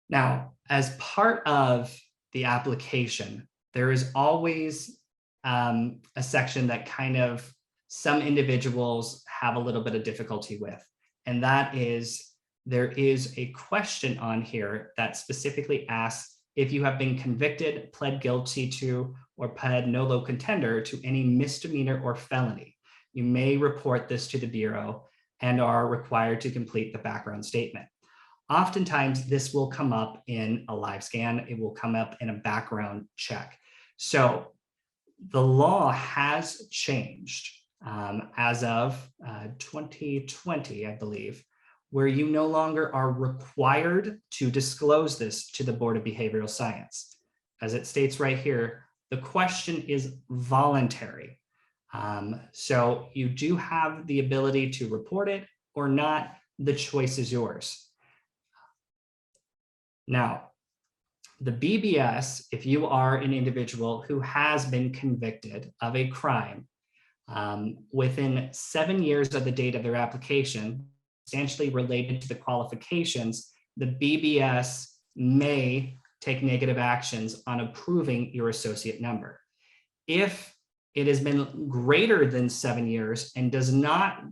Now, as part of the application, there is always a section that kind of some individuals have a little bit of difficulty with. And that is, there is a question on here that specifically asks if you have been convicted, pled guilty to, or pled nolo contender to any misdemeanor or felony. You may report this to the Bureau and are required to complete the background statement. Oftentimes, this will come up in a live scan. It will come up in a background check. So the law has changed as of 2020, I believe, where you no longer are required to disclose this to the Board of Behavioral Science. As it states right here, the question is voluntary. So you do have the ability to report it or not. The choice is yours. Now, the BBS, if you are an individual who has been convicted of a crime within 7 years of the date of their application, substantially related to the qualifications, the BBS may take negative actions on approving your associate number. If it has been greater than 7 years and does not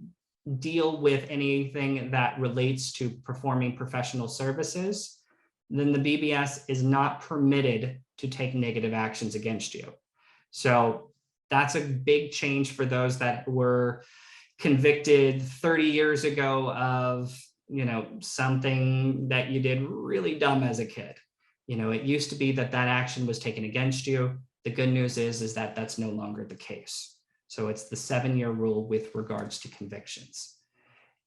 deal with anything that relates to performing professional services, then the BBS is not permitted to take negative actions against you. So that's a big change for those that were convicted 30 years ago of, something that you did really dumb as a kid. It used to be that action was taken against you. The good news is that that's no longer the case. So it's the 7-year rule with regards to convictions.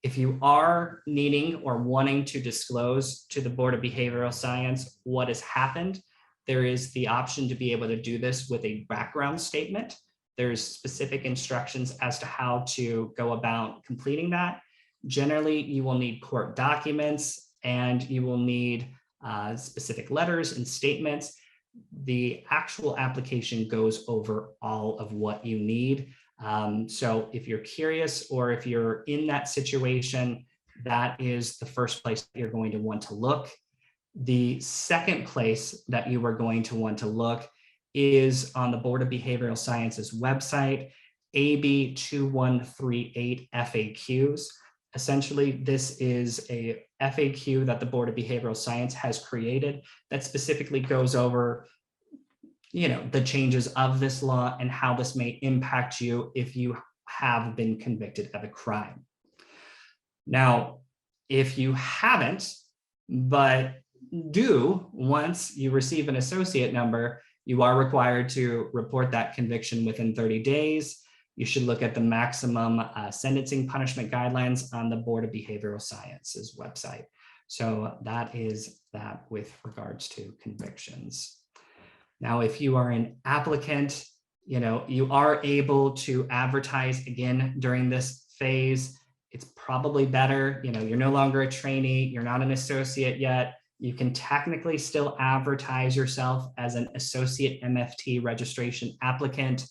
If you are needing or wanting to disclose to the Board of Behavioral Science what has happened, there is the option to be able to do this with a background statement. There's specific instructions as to how to go about completing that. Generally, you will need court documents and you will need specific letters and statements. The actual application goes over all of what you need. So if you're curious or if you're in that situation, that is the first place that you're going to want to look. The second place that you are going to want to look is on the Board of Behavioral Sciences website, AB 2138 FAQs. Essentially, this is a FAQ that the Board of Behavioral Science has created that specifically goes over the changes of this law and how this may impact you if you have been convicted of a crime. Now, if you haven't, but do once you receive an associate number, you are required to report that conviction within 30 days. You should look at the maximum sentencing punishment guidelines on the Board of Behavioral Sciences website. So that is that with regards to convictions. Now, if you are an applicant, you are able to advertise again during this phase. It's probably better, you're no longer a trainee, you're not an associate yet. You can technically still advertise yourself as an associate MFT registration applicant.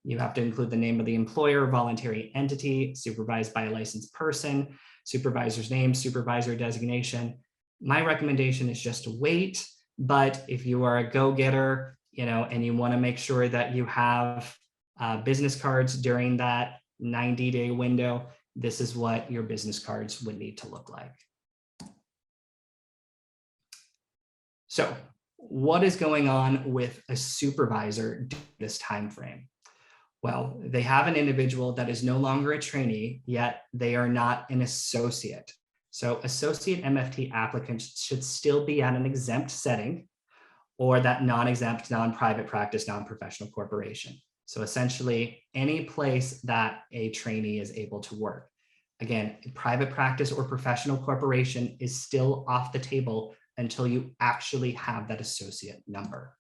You have to include the name of the employer, voluntary entity, supervised by a licensed person. supervisor's name, supervisor designation. My recommendation is just to wait. But if you are a go-getter, and you want to make sure that you have business cards during that 90-day window, this is what your business cards would need to look like. So what is going on with a supervisor during this time frame? Well, they have an individual that is no longer a trainee, yet they are not an associate. So associate MFT applicants should still be at an exempt setting or that non-exempt, non-private practice, non-professional corporation. So essentially any place that a trainee is able to work. Again, private practice or professional corporation is still off the table until you actually have that associate number.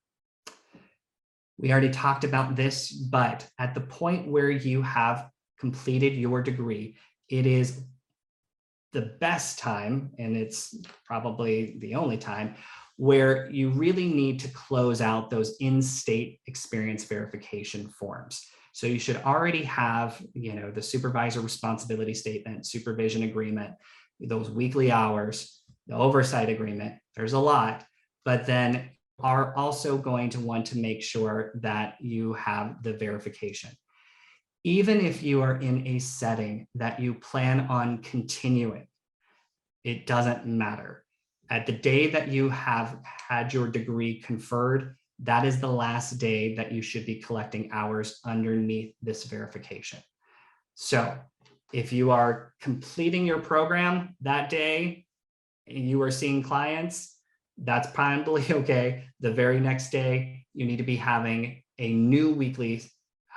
We already talked about this, but at the point where you have completed your degree, it is the best time, and it's probably the only time, where you really need to close out those in-state experience verification forms. So you should already have, the supervisor responsibility statement, supervision agreement, those weekly hours, the oversight agreement. There's a lot, but then are also going to want to make sure that you have the verification. Even if you are in a setting that you plan on continuing, it doesn't matter. At the day that you have had your degree conferred, that is the last day that you should be collecting hours underneath this verification. So if you are completing your program that day, and you are seeing clients, that's probably okay. The very next day, you need to be having a new weekly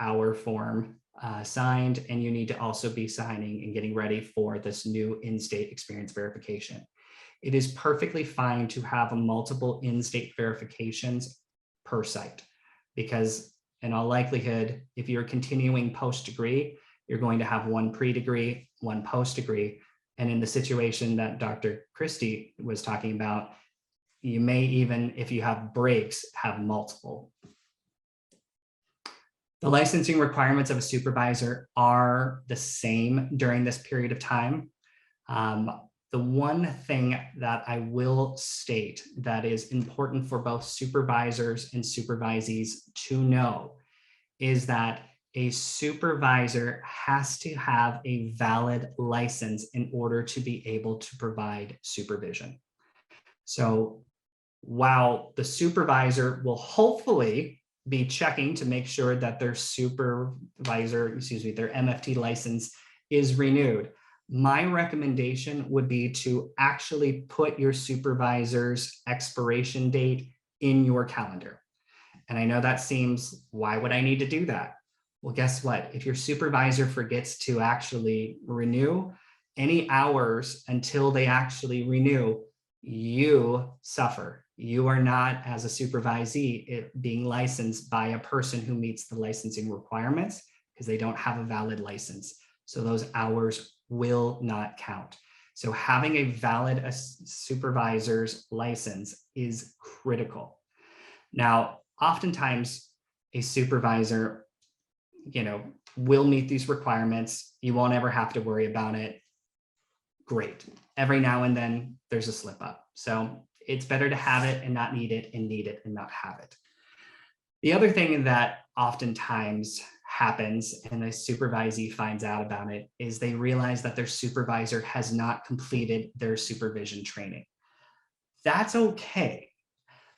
hour form signed, and you need to also be signing and getting ready for this new in-state experience verification. It is perfectly fine to have multiple in-state verifications per site, because in all likelihood, if you're continuing post-degree, you're going to have one pre-degree, one post-degree. And in the situation that Dr. Christie was talking about, you may even, if you have breaks, have multiple. The licensing requirements of a supervisor are the same during this period of time. The one thing that I will state that is important for both supervisors and supervisees to know is that a supervisor has to have a valid license in order to be able to provide supervision. So while the supervisor will hopefully be checking to make sure that their their MFT license is renewed, my recommendation would be to actually put your supervisor's expiration date in your calendar. And I know that seems, why would I need to do that? Well, guess what? If your supervisor forgets to actually renew, any hours until they actually renew, you suffer. You are not, as a supervisee, being licensed by a person who meets the licensing requirements because they don't have a valid license. So those hours will not count. So having a valid supervisor's license is critical. Now, oftentimes a supervisor, will meet these requirements. You won't ever have to worry about it. Great. Every now and then there's a slip up. So it's better to have it and not need it, and need it and not have it. The other thing that oftentimes happens, and the supervisee finds out about it, is they realize that their supervisor has not completed their supervision training. That's okay.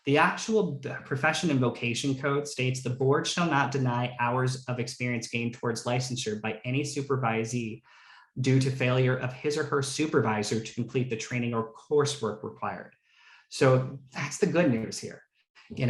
The actual profession and vocation code states the board shall not deny hours of experience gained towards licensure by any supervisee due to failure of his or her supervisor to complete the training or coursework required. So that's the good news here. It's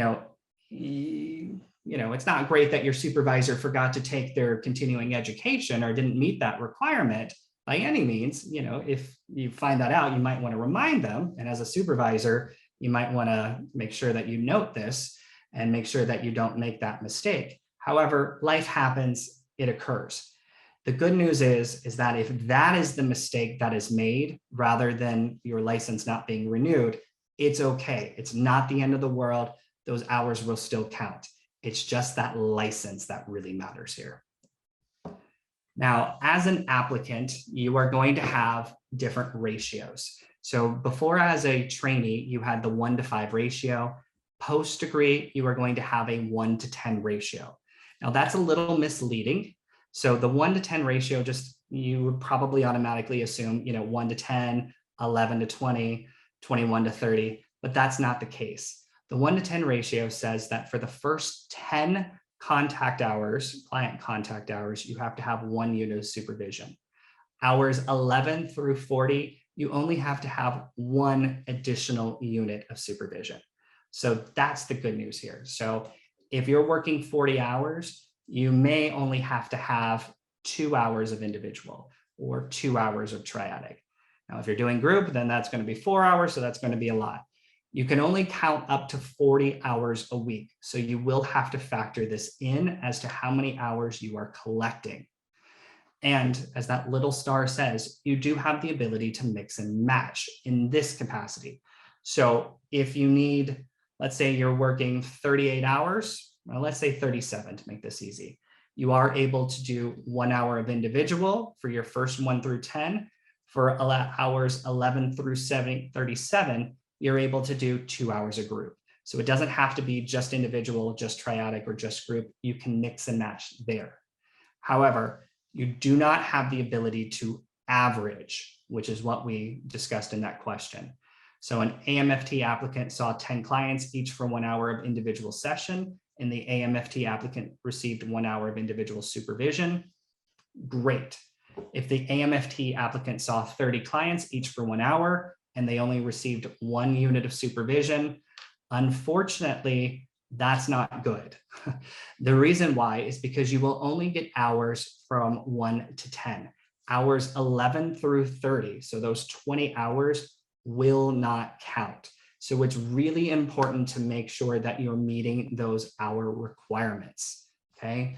not great that your supervisor forgot to take their continuing education or didn't meet that requirement by any means. If you find that out, you might want to remind them. And as a supervisor, you might want to make sure that you note this and make sure that you don't make that mistake. However, life happens, it occurs. The good news is that if that is the mistake that is made, rather than your license not being renewed, it's okay. It's not the end of the world. Those hours will still count. It's just that license that really matters here. Now, as an applicant, you are going to have different ratios. So before, as a trainee, you had the 1:5 ratio. Post-degree, you are going to have a 1:10 ratio. Now, that's a little misleading. So the 1:10 ratio, just you would probably automatically assume, 1:10, 11:20, 21:30, but that's not the case. The 1:10 ratio says that for the first 10 contact hours, client contact hours, you have to have 1 unit of supervision. Hours 11 through 40, you only have to have 1 additional unit of supervision. So that's the good news here. So if you're working 40 hours, you may only have to have 2 hours of individual or 2 hours of triadic. Now, if you're doing group, then that's going to be 4 hours. So that's going to be a lot. You can only count up to 40 hours a week. So you will have to factor this in as to how many hours you are collecting. And as that little star says, you do have the ability to mix and match in this capacity. So if you need, let's say you're working 38 hours, well, let's say 37 to make this easy. You are able to do 1 hour of individual for your first 1 through 10. For hours 11 through 37, you're able to do 2 hours a group. So it doesn't have to be just individual, just triadic, or just group. You can mix and match there. However, you do not have the ability to average, which is what we discussed in that question. So an AMFT applicant saw 10 clients, each for 1 hour of individual session, and the AMFT applicant received 1 hour of individual supervision. Great. If the AMFT applicant saw 30 clients, each for 1 hour, and they only received 1 unit of supervision, unfortunately, that's not good. The reason why is because you will only get hours from 1 to 10. Hours 11 through 30, so those 20 hours will not count. So it's really important to make sure that you're meeting those hour requirements, okay?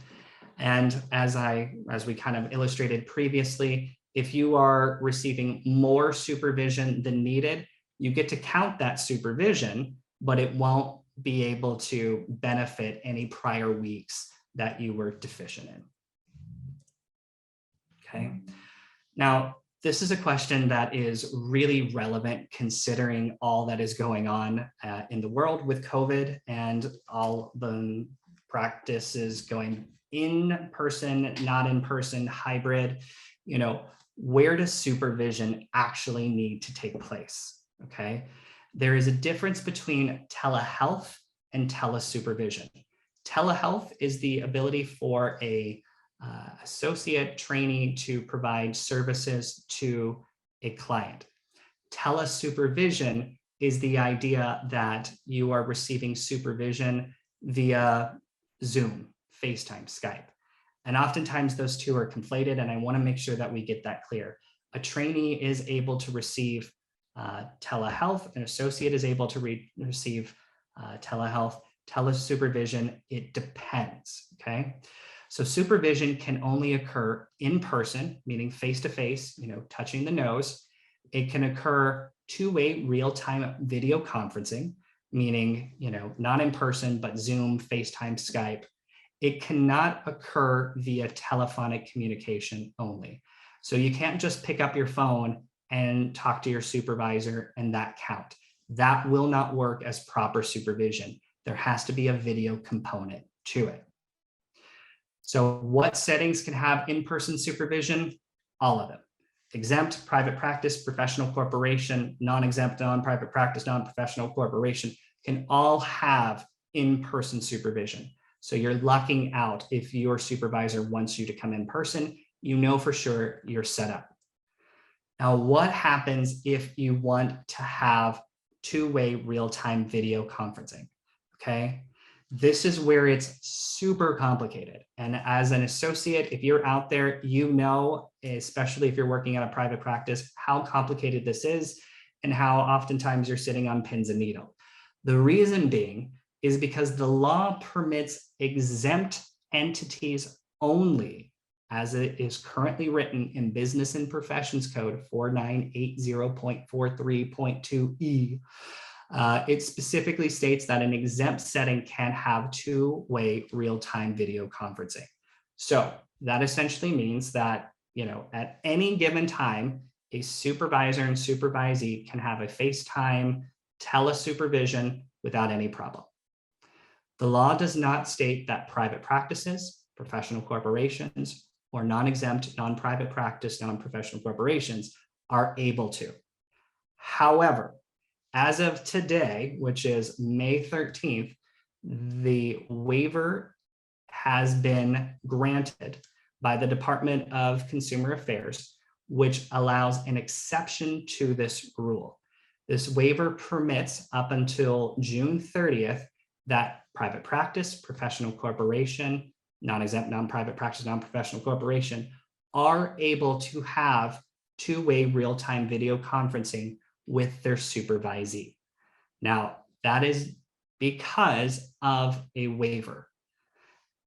And as we kind of illustrated previously, if you are receiving more supervision than needed, you get to count that supervision, but it won't be able to benefit any prior weeks that you were deficient in. Okay. Now, this is a question that is really relevant considering all that is going on in the world with COVID and all the practices going in person, not in person, hybrid. Where does supervision actually need to take place? Okay. There is a difference between telehealth and telesupervision. Telehealth is the ability for a associate trainee to provide services to a client. Telesupervision is the idea that you are receiving supervision via Zoom, FaceTime, Skype. And oftentimes those two are conflated, and I want to make sure that we get that clear. A trainee is able to receive telehealth, an associate is able to receive telehealth. Telesupervision, it depends, okay? So supervision can only occur in person, meaning face-to-face, touching the nose. It can occur two-way real-time video conferencing, meaning, not in person, but Zoom, FaceTime, Skype. It cannot occur via telephonic communication only. So you can't just pick up your phone and talk to your supervisor and that count. That will not work as proper supervision. There has to be a video component to it. So what settings can have in-person supervision? All of them. Exempt, private practice, professional corporation, non-exempt, non-private practice, non-professional corporation can all have in-person supervision. So you're lucking out if your supervisor wants you to come in person, for sure you're set up. Now, what happens if you want to have two-way real-time video conferencing? Okay. This is where it's super complicated. And as an associate, if you're out there, especially if you're working at a private practice, how complicated this is and how oftentimes you're sitting on pins and needles. The reason being is because the law permits exempt entities only, as it is currently written in Business and Professions Code 4980.43.2E. It specifically states that an exempt setting can have two-way real-time video conferencing. So That essentially means that, at any given time, a supervisor and supervisee can have a FaceTime telesupervision without any problem. The law does not state that private practices, professional corporations, or non-exempt, non-private practice, non-professional corporations are able to. However, as of today, which is May 13th, the waiver has been granted by the Department of Consumer Affairs, which allows an exception to this rule. This waiver permits up until June 30th that private practice, professional corporation, non-exempt, non-private practice, non-professional corporation are able to have two-way real-time video conferencing with their supervisee. Now, that is because of a waiver.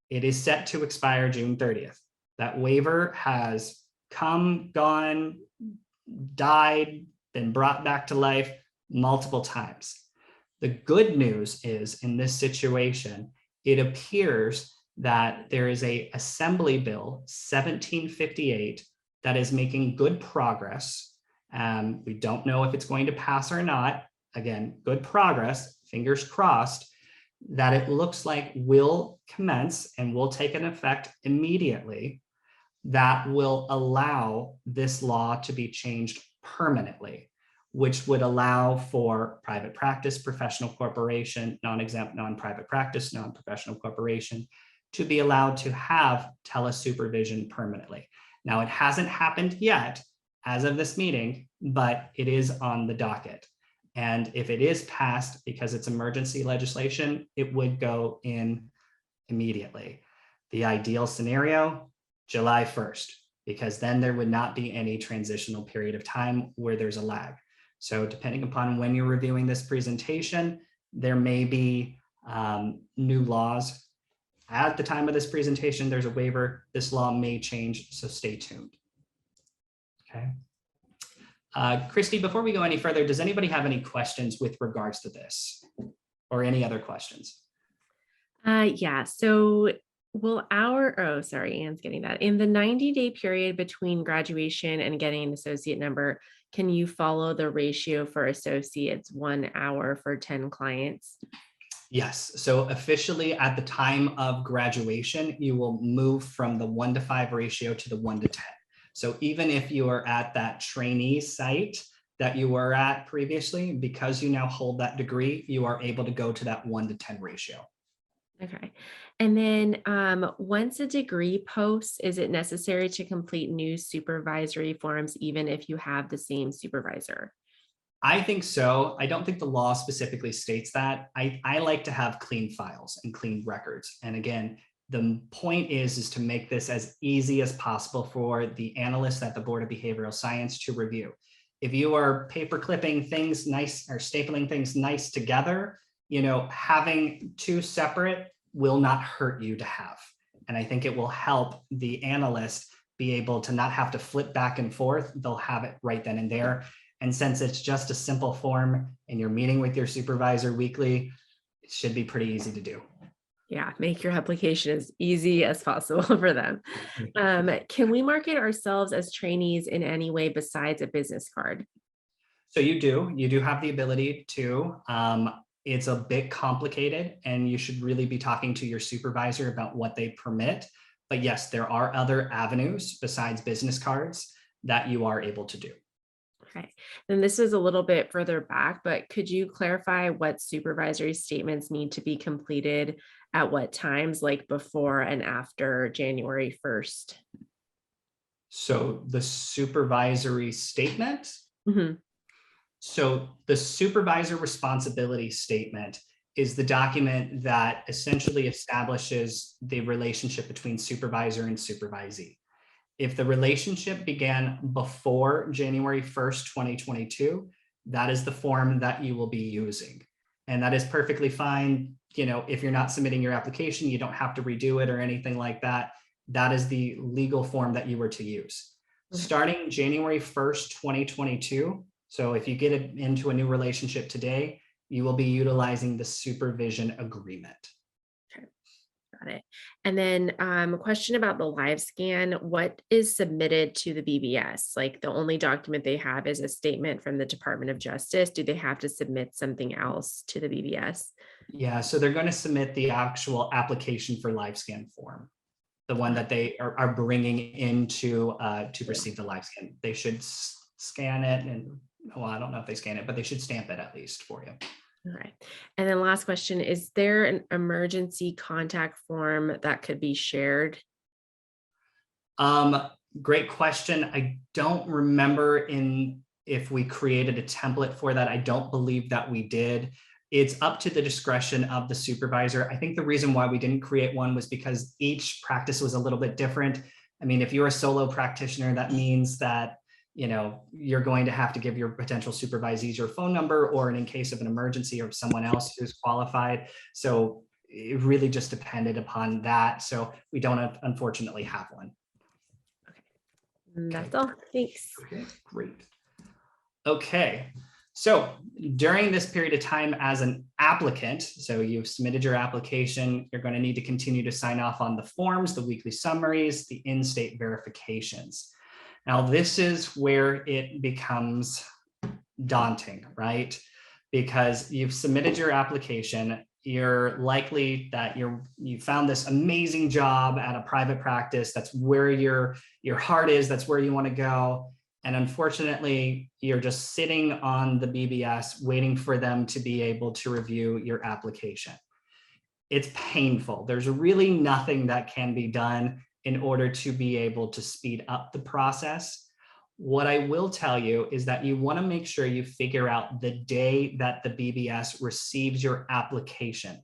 It is set to expire June 30th. That waiver has come, gone, died, been brought back to life multiple times. The good news is in this situation, it appears that there is a Assembly Bill 1758 that is making good progress. We don't know if it's going to pass or not. Again, good progress, fingers crossed, that it looks like will commence and will take an effect immediately that will allow this law to be changed permanently, which would allow for private practice, professional corporation, non-exempt, non-private practice, non-professional corporation to be allowed to have telesupervision permanently. Now, it hasn't happened yet as of this meeting, but it is on the docket. And if it is passed because it's emergency legislation, it would go in immediately. The ideal scenario, July 1st, because then there would not be any transitional period of time where there's a lag. So depending upon when you're reviewing this presentation, there may be new laws. At the time of this presentation, there's a waiver. This law may change, so stay tuned. Okay. Christy, before we go any further, does anybody have any questions with regards to this or any other questions? Yeah, so Ann's getting that. In the 90-day period between graduation and getting an associate number, can you follow the ratio for associates 1 hour for 10 clients? Yes. So officially at the time of graduation, you will move from the 1-to-5 ratio to the 1-to-10. So even if you are at that trainee site that you were at previously, because you now hold that degree, you are able to go to that 1-to-10 ratio. Okay. And then once a degree posts, is it necessary to complete new supervisory forms, even if you have the same supervisor? I think so. I don't think the law specifically states that. I like to have clean files and clean records. And again, the point is to make this as easy as possible for the analysts at the Board of Behavioral Science to review. If you are paper clipping things nice or stapling things nice together, having two separate will not hurt you to have. And I think it will help the analyst be able to not have to flip back and forth. They'll have it right then and there. And since it's just a simple form and you're meeting with your supervisor weekly, it should be pretty easy to do. Yeah, make your application as easy as possible for them. Can we market ourselves as trainees in any way besides a business card? So you do have the ability to. It's a bit complicated and you should really be talking to your supervisor about what they permit. But yes, there are other avenues besides business cards that you are able to do. Okay, and this is a little bit further back, but could you clarify what supervisory statements need to be completed at what times, like before and after January 1st? So the supervisory statement. Mm-hmm. So the supervisor responsibility statement is the document that essentially establishes the relationship between supervisor and supervisee. If the relationship began before January 1st, 2022, that is the form that you will be using. And that is perfectly fine. If you're not submitting your application, you don't have to redo it or anything like that. That is the legal form that you were to use. Okay. Starting January 1st, 2022. So if you get into a new relationship today, you will be utilizing the supervision agreement. Okay. Got it. And then a question about the live scan. What is submitted to the BBS? Like the only document they have is a statement from the Department of Justice. Do they have to submit something else to the BBS? Yeah, so they're going to submit the actual application for live scan form, the one that they are bringing in to receive the live scan. They should scan it, and well, I don't know if they scan it, but they should stamp it at least for you. All right. And then last question, is there an emergency contact form that could be shared? Great question. I don't remember if we created a template for that. I don't believe that we did. It's up to the discretion of the supervisor. I think the reason why we didn't create one was because each practice was a little bit different. I mean, if you're a solo practitioner, that means that you're going to have to give your potential supervisees your phone number, or in case of an emergency, or someone else who's qualified. So it really just depended upon that. So we don't unfortunately have one. That's all. Thanks. Okay, great. Okay, so during this period of time as an applicant, so you've submitted your application, you're going to need to continue to sign off on the forms, the weekly summaries, the in-state verifications. Now, this is where it becomes daunting, right? Because you've submitted your application, you're likely that you found this amazing job at a private practice. That's where your heart is. That's where you want to go. And unfortunately, you're just sitting on the BBS waiting for them to be able to review your application. It's painful. There's really nothing that can be done in order to be able to speed up the process. What I will tell you is that you want to make sure you figure out the day that the BBS receives your application.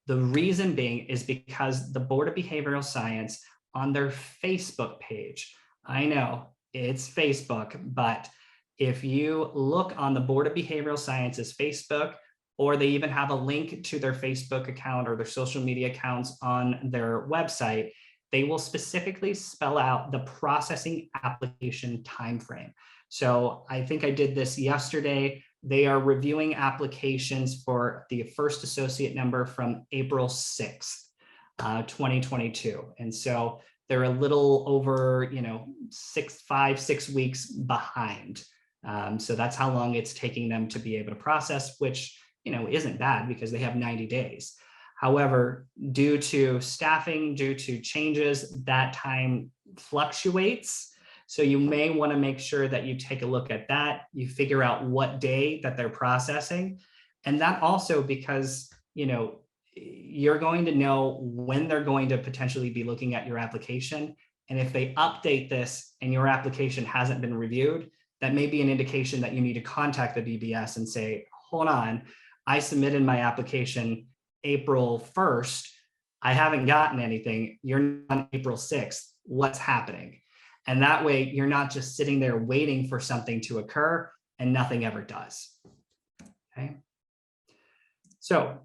The reason being is because the Board of Behavioral Science on their Facebook page, I know it's Facebook, but if you look on the Board of Behavioral Science's Facebook, or they even have a link to their Facebook account or their social media accounts on their website, they will specifically spell out the processing application timeframe. So I think I did this yesterday. They are reviewing applications for the first associate number from April 6th, 2022. And so they're a little over, 5-6 weeks behind. So that's how long it's taking them to be able to process, which, isn't bad because they have 90 days. However, due to staffing, due to changes, that time fluctuates. So you may want to make sure that you take a look at that. You figure out what day that they're processing. And that also because, you're going to know when they're going to potentially be looking at your application. And if they update this and your application hasn't been reviewed, that may be an indication that you need to contact the BBS and say, hold on, I submitted my application April 1st. I haven't gotten anything. You're on April 6th. What's happening? And that way you're not just sitting there waiting for something to occur and nothing ever does. Okay. So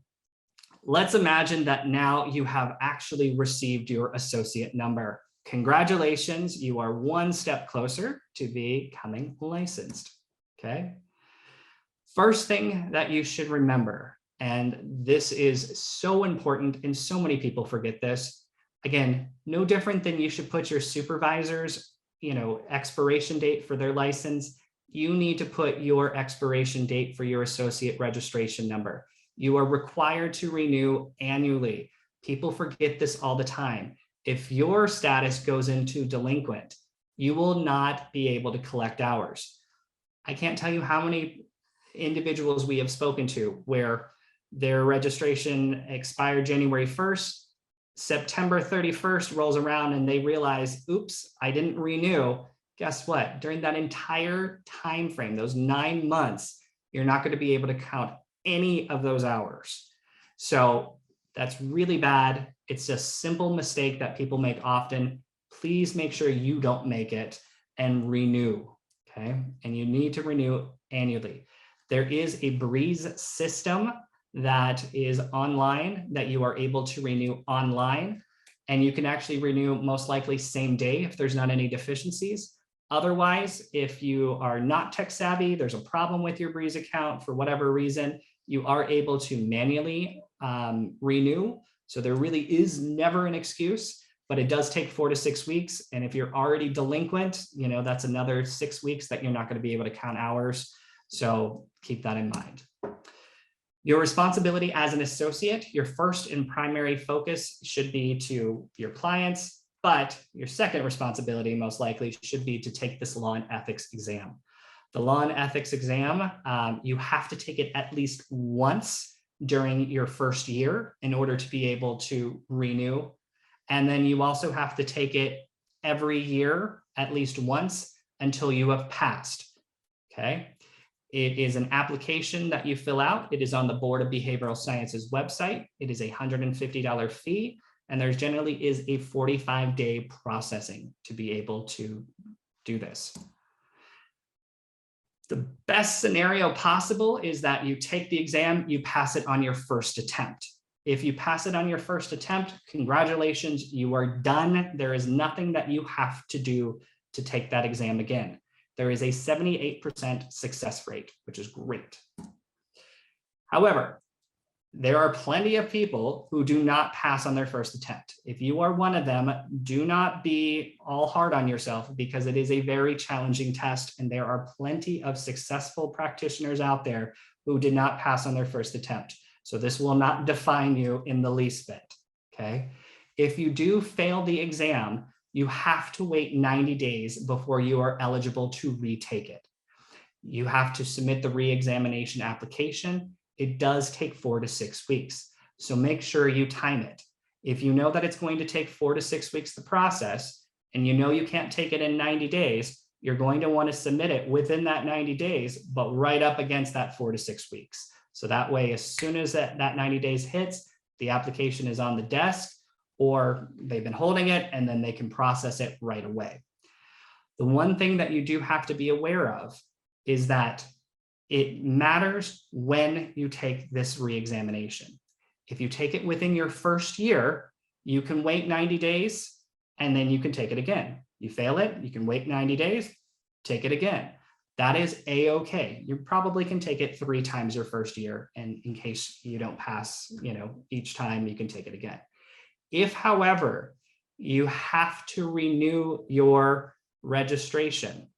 let's imagine that now you have actually received your associate number. Congratulations, you are one step closer to becoming licensed. Okay. First thing that you should remember, and this is so important and so many people forget this, again, no different than you should put your supervisor's, expiration date for their license. You need to put your expiration date for your associate registration number. You are required to renew annually. People forget this all the time. If your status goes into delinquent, you will not be able to collect hours. I can't tell you how many individuals we have spoken to where their registration expired January 1st, September 31st rolls around and they realize, oops, I didn't renew. Guess what? During that entire time frame, those 9 months, you're not going to be able to count any of those hours. So that's really bad. It's a simple mistake that people make often. Please make sure you don't make it and renew. Okay. And you need to renew annually. There is a Breeze system that is online that you are able to renew online, and you can actually renew most likely same day if there's not any deficiencies. Otherwise, if you are not tech savvy, there's a problem with your Breeze account for whatever reason, you are able to manually renew. So there really is never an excuse, but it does take 4 to 6 weeks. And if you're already delinquent, that's another 6 weeks that you're not going to be able to count hours. So keep that in mind. Your responsibility as an associate, your first and primary focus should be to your clients, but your second responsibility most likely should be to take this law and ethics exam. The law and ethics exam, you have to take it at least once during your first year in order to be able to renew. And then you also have to take it every year at least once until you have passed, okay? It is an application that you fill out. It is on the Board of Behavioral Sciences website. It is a $150 fee, and there generally is a 45-day processing to be able to do this. The best scenario possible is that you take the exam, you pass it on your first attempt. If you pass it on your first attempt, congratulations, you are done. There is nothing that you have to do to take that exam again. There is a 78% success rate, which is great. However, there are plenty of people who do not pass on their first attempt. If you are one of them, do not be all hard on yourself because it is a very challenging test, and there are plenty of successful practitioners out there who did not pass on their first attempt. So this will not define you in the least bit, okay? If you do fail the exam, you have to wait 90 days before you are eligible to retake it. You have to submit the re-examination application. It does take 4 to 6 weeks. So make sure you time it. If you know that it's going to take 4 to 6 weeks to process, and you know you can't take it in 90 days, you're going to want to submit it within that 90 days, but right up against that 4 to 6 weeks. So that way, as soon as that 90 days hits, the application is on the desk, or they've been holding it, and then they can process it right away. The one thing that you do have to be aware of is that it matters when you take this re-examination. If you take it within your first year, you can wait 90 days and then you can take it again. You fail it, you can wait 90 days, take it again. That is a-okay. You probably can take it 3 times your first year, and in case you don't pass, each time you can take it again. If, however, you have to renew your registration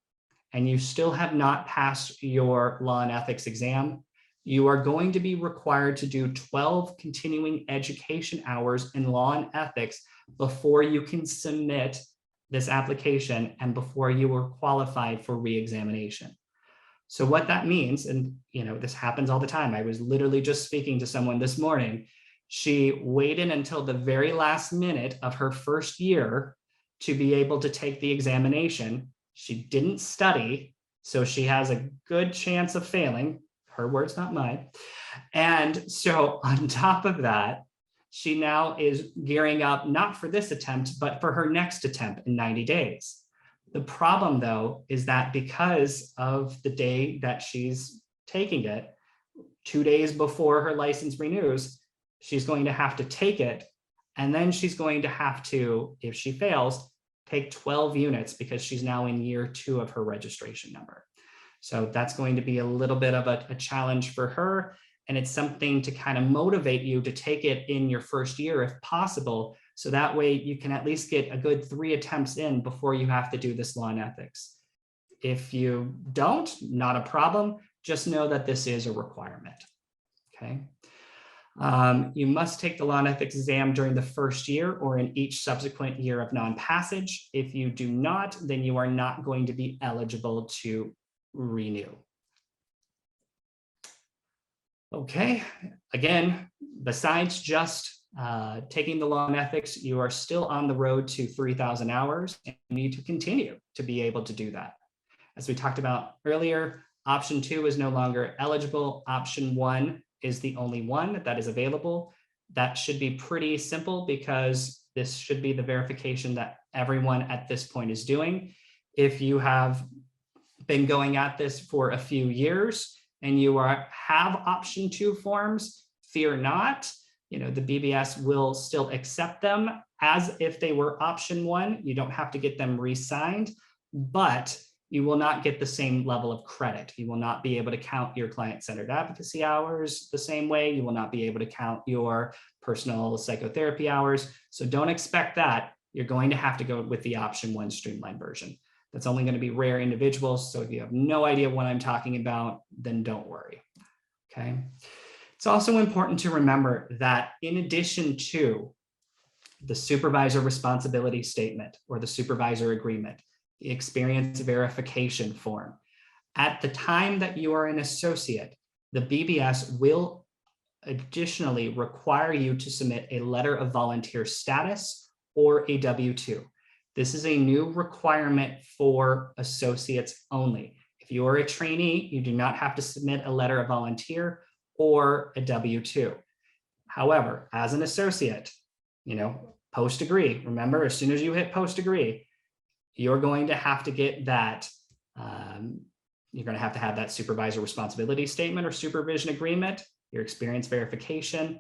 and you still have not passed your law and ethics exam, you are going to be required to do 12 continuing education hours in law and ethics before you can submit this application and before you are qualified for re-examination. So what that means, and this happens all the time. I was literally just speaking to someone this morning. She waited until the very last minute of her first year to be able to take the examination. She didn't study, so she has a good chance of failing. Her words, not mine. And so on top of that, she now is gearing up not for this attempt, but for her next attempt in 90 days. The problem, though, is that because of the day that she's taking it, 2 days before her license renews, she's going to have to take it. And then she's going to have to, if she fails, take 12 units because she's now in year 2 of her registration number. So that's going to be a little bit of a challenge for her. And it's something to kind of motivate you to take it in your first year if possible. So that way you can at least get a good 3 attempts in before you have to do this law and ethics. If you don't, not a problem. Just know that this is a requirement, okay? You must take the law and ethics exam during the first year or in each subsequent year of non-passage. If you do not, then you are not going to be eligible to renew. Okay, again, besides just taking the law and ethics, you are still on the road to 3,000 hours and you need to continue to be able to do that. As we talked about earlier, option 2 is no longer eligible. Option 1 is the only one that is available. That should be pretty simple because this should be the verification that everyone at this point is doing. If you have been going at this for a few years and you have option 2 forms, fear not. The BBS will still accept them as if they were option 1. You don't have to get them re-signed, but you will not get the same level of credit. You will not be able to count your client-centered advocacy hours the same way. You will not be able to count your personal psychotherapy hours. So don't expect that. You're going to have to go with the option 1 streamlined version. That's only going to be rare individuals. So if you have no idea what I'm talking about, then don't worry. Okay. It's also important to remember that in addition to the supervisor responsibility statement or the supervisor agreement, the experience verification form, at the time that you are an associate, the BBS will additionally require you to submit a letter of volunteer status or a W-2. This is a new requirement for associates only. If you are a trainee, you do not have to submit a letter of volunteer or a W-2. However, as an associate, post degree, remember, as soon as you hit post degree, you're going to have to get that, you're going to have that supervisor responsibility statement or supervision agreement, your experience verification,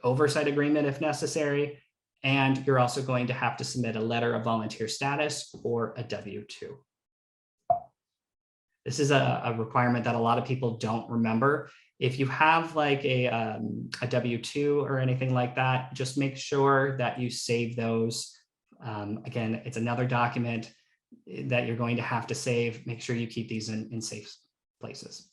oversight agreement if necessary, and you're also going to have to submit a letter of volunteer status or a W-2. This is a requirement that a lot of people don't remember. If you have like a W-2 or anything like that, just make sure that you save those. Again, it's another document that you're going to have to save. Make sure you keep these in safe places.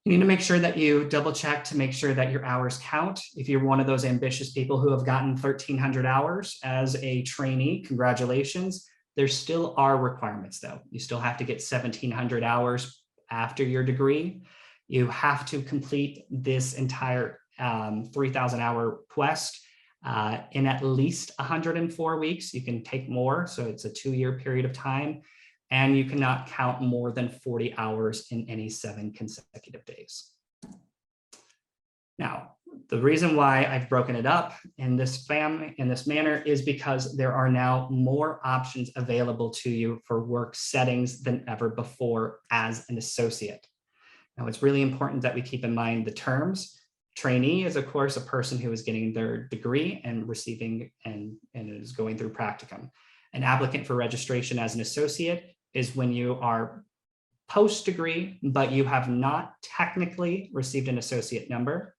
You need to make sure that you double check to make sure that your hours count. If you're one of those ambitious people who have gotten 1,300 hours as a trainee, congratulations. There still are requirements though. You still have to get 1,700 hours after your degree. You have to complete this entire 3,000 hour quest in at least 104 weeks. You can take more, so it's a 2-year period of time, and you cannot count more than 40 hours in any 7 consecutive days. Now, the reason why I've broken it up in this manner is because there are now more options available to you for work settings than ever before as an associate. Now, it's really important that we keep in mind the terms. Trainee is, of course, a person who is getting their degree and receiving and is going through practicum. An applicant for registration as an associate is when you are post-degree, but you have not technically received an associate number.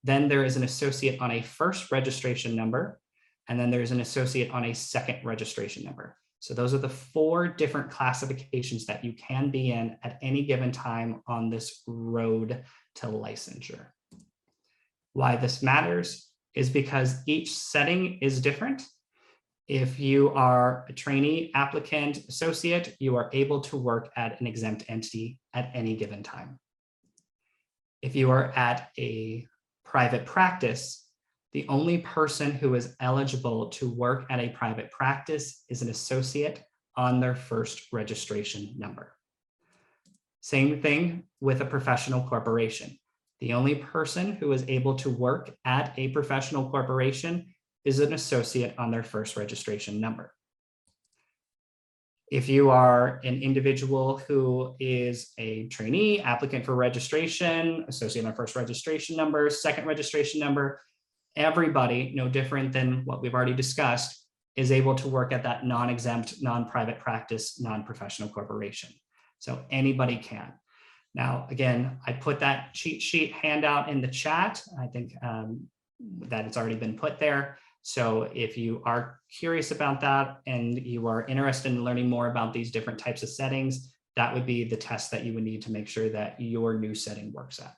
Then there is an associate on a first registration number, and then there's an associate on a second registration number. So those are the 4 different classifications that you can be in at any given time on this road to licensure. Why this matters is because each setting is different. If you are a trainee, applicant, associate, you are able to work at an exempt entity at any given time. If you are at a private practice, the only person who is eligible to work at a private practice is an associate on their first registration number. Same thing with a professional corporation. The only person who is able to work at a professional corporation is an associate on their first registration number. If you are an individual who is a trainee, applicant for registration, associate on first registration number, second registration number, everybody, no different than what we've already discussed, is able to work at that non-exempt, non-private practice, non-professional corporation. So anybody can. Now, again, I put that cheat sheet handout in the chat. I think that it's already been put there. So if you are curious about that and you are interested in learning more about these different types of settings, that would be the test that you would need to make sure that your new setting works at.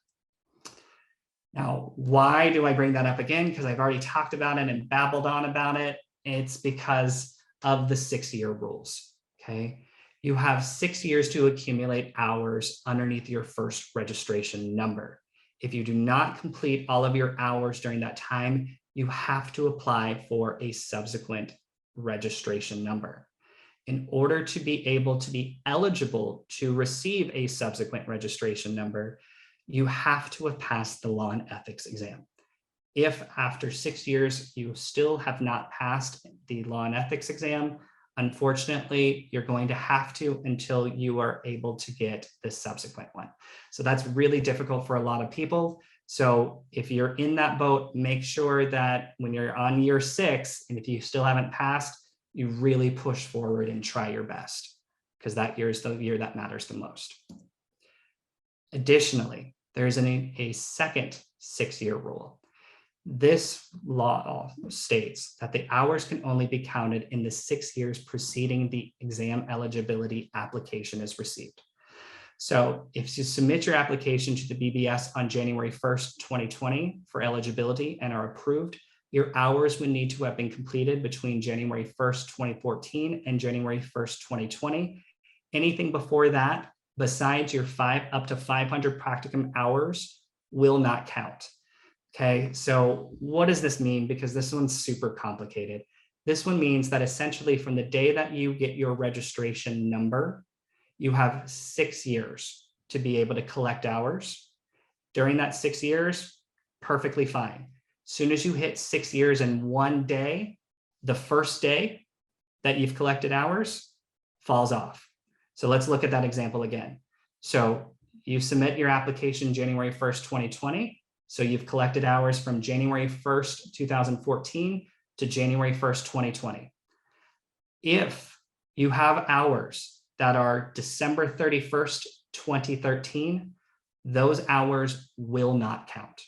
Now, why do I bring that up again? Because I've already talked about it and babbled on about it. It's because of the 6-year rules, okay? You have 6 years to accumulate hours underneath your first registration number. If you do not complete all of your hours during that time, you have to apply for a subsequent registration number. In order to be able to be eligible to receive a subsequent registration number, you have to have passed the law and ethics exam. If after 6 years you still have not passed the law and ethics exam, unfortunately, you're going to have to until you are able to get the subsequent one. So that's really difficult for a lot of people. So if you're in that boat, make sure that when you're on year 6, and if you still haven't passed, you really push forward and try your best. because that year is the year that matters the most. Additionally, there's a second 6-year rule. This law states that the hours can only be counted in the 6 years preceding the exam eligibility application is received. So if you submit your application to the BBS on January 1st, 2020 for eligibility and are approved, your hours would need to have been completed between January 1st, 2014 and January 1st, 2020. Anything before that, besides your up to 500 practicum hours, will not count. Okay, so what does this mean? Because this one's super complicated. This one means that essentially from the day that you get your registration number, you have 6 years to be able to collect hours. During that 6 years, perfectly fine. As soon as you hit 6 years in one day, the first day that you've collected hours falls off. So let's look at that example again. So you submit your application January 1st, 2020. So you've collected hours from January 1st, 2014 to January 1st, 2020. If you have hours that are December 31st, 2013, those hours will not count.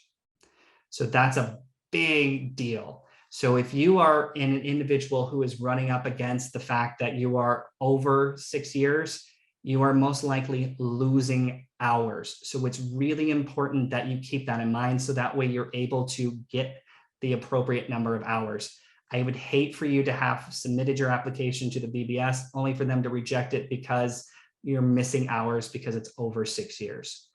So that's a big deal. So if you are an individual who is running up against the fact that you are over 6 years, you are most likely losing hours. So it's really important that you keep that in mind so that way you're able to get the appropriate number of hours. I would hate for you to have submitted your application to the BBS only for them to reject it because you're missing hours because it's over 6 years.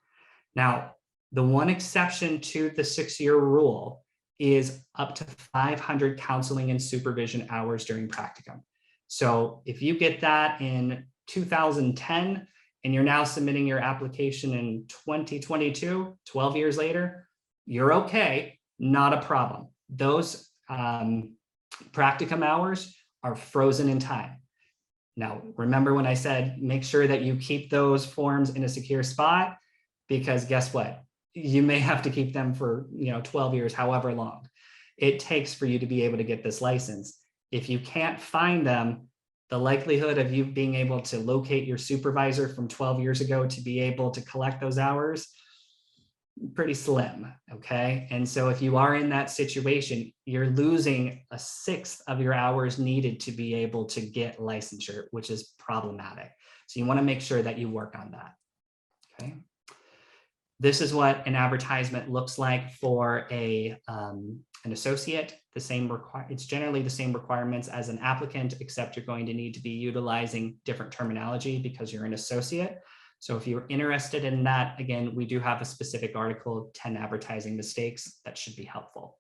Now, the one exception to the 6-year rule is up to 500 counseling and supervision hours during practicum. So if you get that in 2010 and you're now submitting your application in 2022, 12 years later, you're okay, not a problem. Those practicum hours are frozen in time. Now, remember when I said, make sure that you keep those forms in a secure spot, because guess what? You may have to keep them for 12 years, however long it takes for you to be able to get this license. If you can't find them, the likelihood of you being able to locate your supervisor from 12 years ago to be able to collect those hours, pretty slim, okay? And so if you are in that situation, you're losing 1/6 of your hours needed to be able to get licensure, which is problematic. So you want to make sure that you work on that, okay? This is what an advertisement looks like for an associate. It's generally the same requirements as an applicant, except you're going to need to be utilizing different terminology because you're an associate. So if you're interested in that, again, we do have a specific article, 10 advertising mistakes, that should be helpful.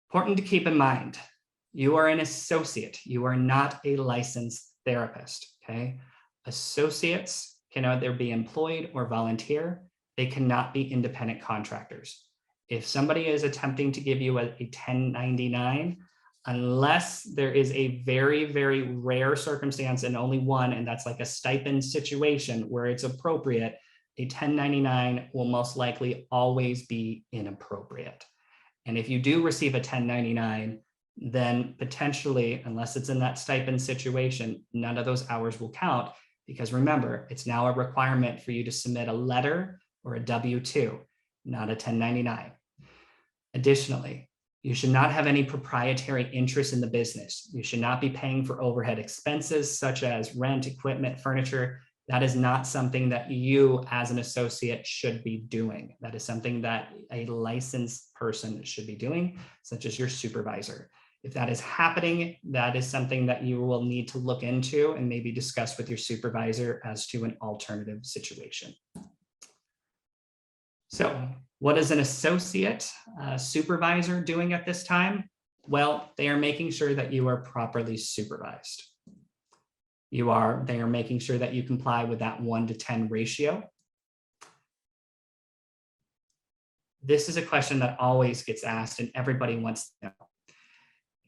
Important to keep in mind, you are an associate. You are not a licensed therapist, okay? Associates can either be employed or volunteer. They cannot be independent contractors. If somebody is attempting to give you a 1099, unless there is a very, very rare circumstance and only one, and that's like a stipend situation where it's appropriate, a 1099 will most likely always be inappropriate. And if you do receive a 1099, then potentially, unless it's in that stipend situation, none of those hours will count, because remember, it's now a requirement for you to submit a letter or a W-2, not a 1099. Additionally, you should not have any proprietary interest in the business. You should not be paying for overhead expenses such as rent, equipment, furniture. That is not something that you as an associate should be doing. That is something that a licensed person should be doing, such as your supervisor. If that is happening, that is something that you will need to look into and maybe discuss with your supervisor as to an alternative situation. So what is an associate supervisor doing at this time? Well, they are making sure that you are properly supervised. They are making sure that you comply with that 1-to-10 ratio. This is a question that always gets asked and everybody wants to know.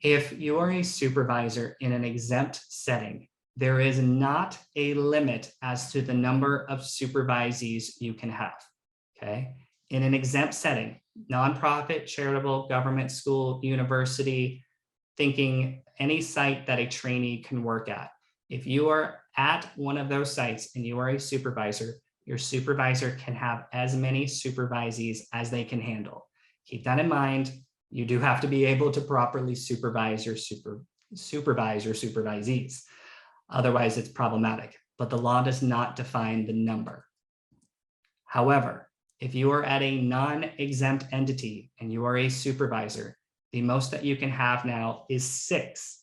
If you are a supervisor in an exempt setting, there is not a limit as to the number of supervisees you can have, okay? In an exempt setting, nonprofit, charitable, government, school, university, thinking any site that a trainee can work at. If you are at one of those sites and you are a supervisor, your supervisor can have as many supervisees as they can handle. Keep that in mind. You do have to be able to properly supervise your supervisees. Otherwise, it's problematic, but the law does not define the number. However, if you are at a non-exempt entity and you are a supervisor, the most that you can have now is 6.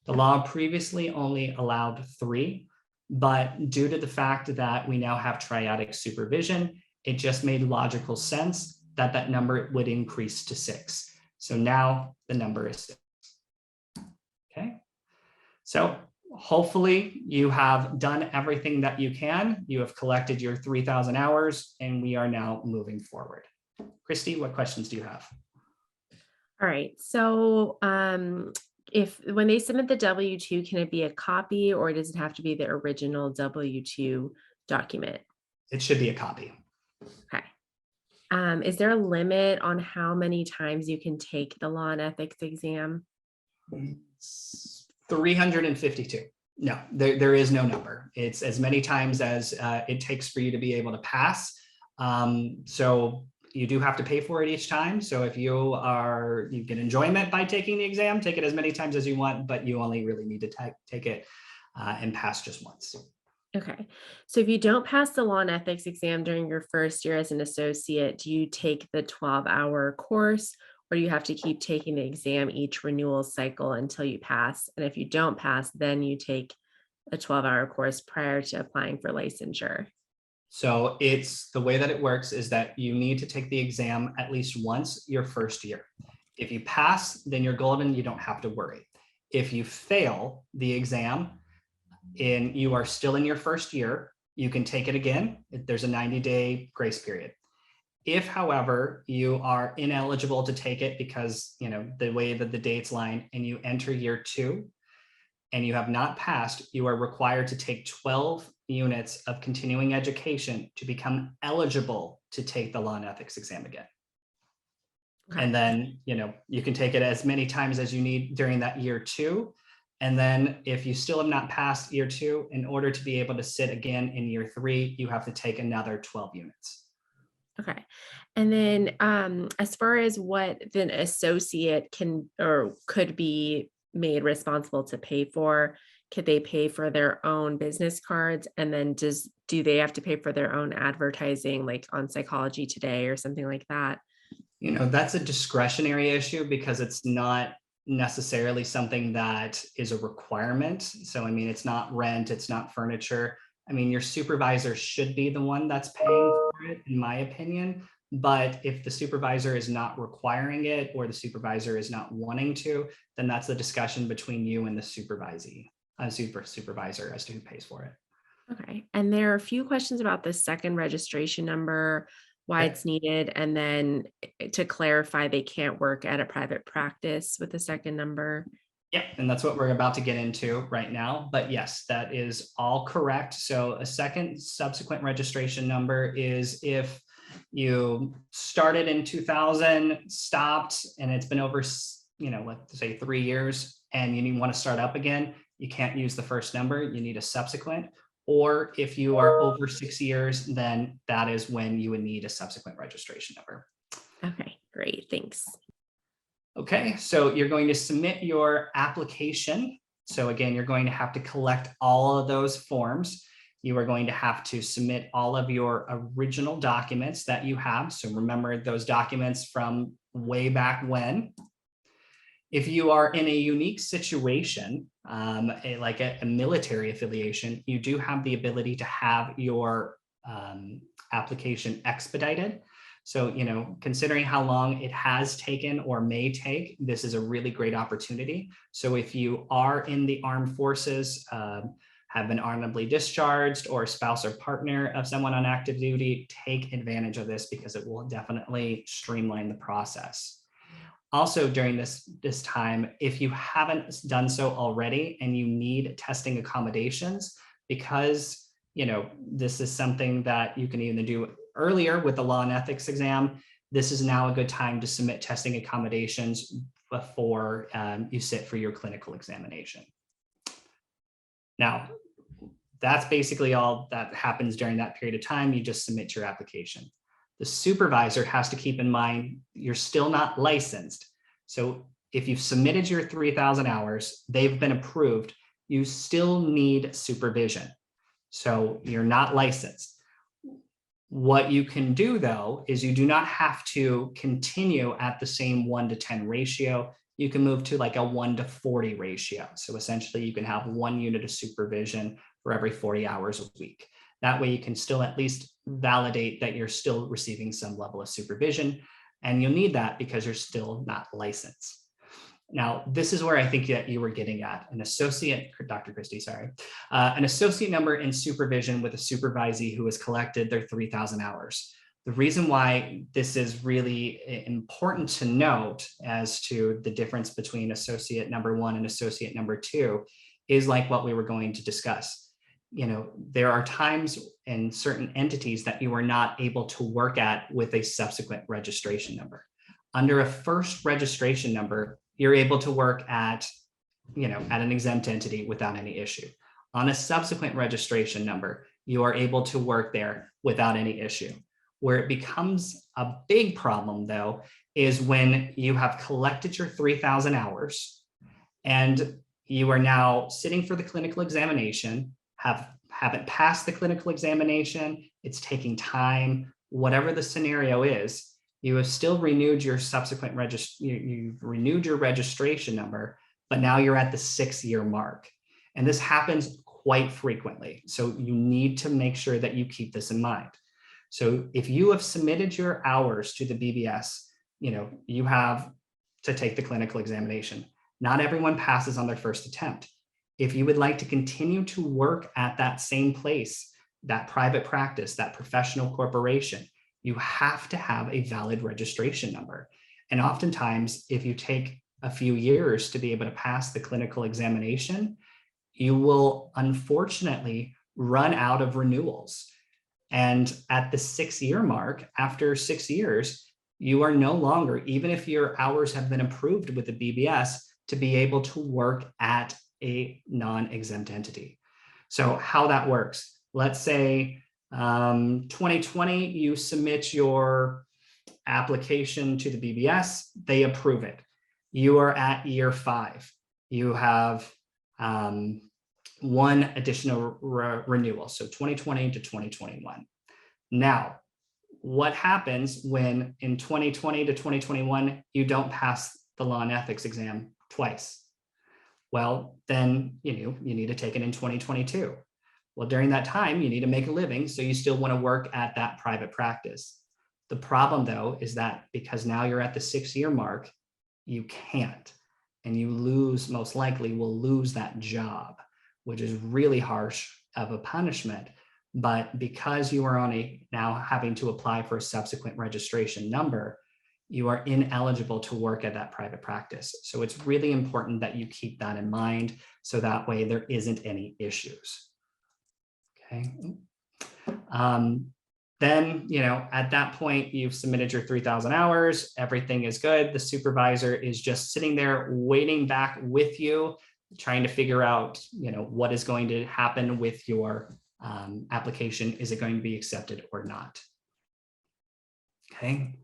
The law previously only allowed 3, but due to the fact that we now have triadic supervision, it just made logical sense that that number would increase to 6. So now the number is 6. Okay, so hopefully you have done everything that you can. You have collected your 3,000 hours and we are now moving forward. Christy, what questions do you have? All right. So if when they submit the W-2, can it be a copy or does it have to be the original W-2 document? It should be a copy. Okay. Is there a limit on how many times you can take the law and ethics exam? 352. No, there is no number. It's as many times as it takes for you to be able to pass. So you do have to pay for it each time. So if you get enjoyment by taking the exam, take it as many times as you want, but you only really need to take it and pass just once. Okay. So if you don't pass the law and ethics exam during your first year as an associate, do you take the 12-hour course or do you have to keep taking the exam each renewal cycle until you pass? And if you don't pass, then you take a 12-hour course prior to applying for licensure. So it's the way that it works is that you need to take the exam at least once your first year. If you pass, then you're golden, you don't have to worry. If you fail the exam and you are still in your first year, you can take it again. There's a 90-day grace period. If, however, you are ineligible to take it because, the way that the dates line and you enter year 2 and you have not passed, you are required to take 12 units of continuing education to become eligible to take the law and ethics exam again. Okay. And then, you can take it as many times as you need during that year 2. And then if you still have not passed year 2, in order to be able to sit again in year 3, you have to take another 12 units. Okay. And then as far as what an associate can or could be made responsible to pay for, could they pay for their own business cards? And then do they have to pay for their own advertising, like on Psychology Today or something like that? That's a discretionary issue because it's not necessarily something that is a requirement. So, it's not rent, it's not furniture. Your supervisor should be the one that's paying for it, in my opinion. But if the supervisor is not requiring it or the supervisor is not wanting to, then that's the discussion between you and the supervisor as to who pays for it. Okay. And there are a few questions about the second registration number, why it's needed, and then to clarify, they can't work at a private practice with the second number. Yeah, and that's what we're about to get into right now. But yes, that is all correct. So a second subsequent registration number is if you started in 2000, stopped, and it's been over, let's say 3 years, and you want to start up again, you can't use the first number, you need a subsequent. Or if you are over 6 years, then that is when you would need a subsequent registration number. Okay, great, thanks. Okay, so you're going to submit your application. So again, you're going to have to collect all of those forms. You are going to have to submit all of your original documents that you have. So remember those documents from way back when. If you are in a unique situation, like a military affiliation, you do have the ability to have your application expedited. So, considering how long it has taken or may take, this is a really great opportunity. So if you are in the armed forces, have been honorably discharged, or a spouse or partner of someone on active duty, take advantage of this because it will definitely streamline the process. Also during this time, if you haven't done so already and you need testing accommodations, because this is something that you can either do earlier with the law and ethics exam, this is now a good time to submit testing accommodations before you sit for your clinical examination. Now, that's basically all that happens during that period of time. You just submit your application. The supervisor has to keep in mind you're still not licensed. So if you've submitted your 3,000 hours, they've been approved, you still need supervision. So you're not licensed. What you can do, though, is you do not have to continue at the same 1:10 ratio. You can move to like a 1:40 ratio. So essentially, you can have 1 unit of supervision for every 40 hours a week. That way, you can still at least validate that you're still receiving some level of supervision. And you'll need that because you're still not licensed. Now, this is where I think that you were getting at, an associate, Dr. Christie, sorry, an associate number in supervision with a supervisee who has collected their 3,000 hours. The reason why this is really important to note as to the difference between associate number 1 and associate number 2 is like what we were going to discuss. You know, there are times in certain entities that you are not able to work at with a subsequent registration number. Under a first registration number, you're able to work at, at an exempt entity without any issue. On a subsequent registration number, you are able to work there without any issue. Where it becomes a big problem, though, is when you have collected your 3,000 hours and you are now sitting for the clinical examination, haven't passed the clinical examination, it's taking time, whatever the scenario is, you have still renewed your subsequent you've renewed your registration number, but now you're at the 6-year mark. And this happens quite frequently. So you need to make sure that you keep this in mind. So if you have submitted your hours to the BBS, you have to take the clinical examination. Not everyone passes on their first attempt. If you would like to continue to work at that same place, that private practice, that professional corporation, you have to have a valid registration number. And oftentimes, if you take a few years to be able to pass the clinical examination, you will unfortunately run out of renewals. And at the 6-year mark, after 6 years, you are no longer, even if your hours have been approved with the BBS, to be able to work at a non-exempt entity. So how that works, let's say 2020, you submit your application to the BBS, they approve it. You are at year 5. You have 1 additional renewal, so 2020 to 2021. Now, what happens when in 2020 to 2021, you don't pass the law and ethics exam twice? Well, then you need to take it in 2022. Well, during that time, you need to make a living, so you still want to work at that private practice. The problem, though, is that because now you're at the 6-year mark, you can't, and you most likely will lose that job, which is really harsh of a punishment. But because you are now having to apply for a subsequent registration number, you are ineligible to work at that private practice. So it's really important that you keep that in mind, so that way there isn't any issues. Okay. Then, at that point, you've submitted your 3,000 hours, everything is good. The supervisor is just sitting there waiting back with you, trying to figure out, what is going to happen with your application. Is it going to be accepted or not? Okay.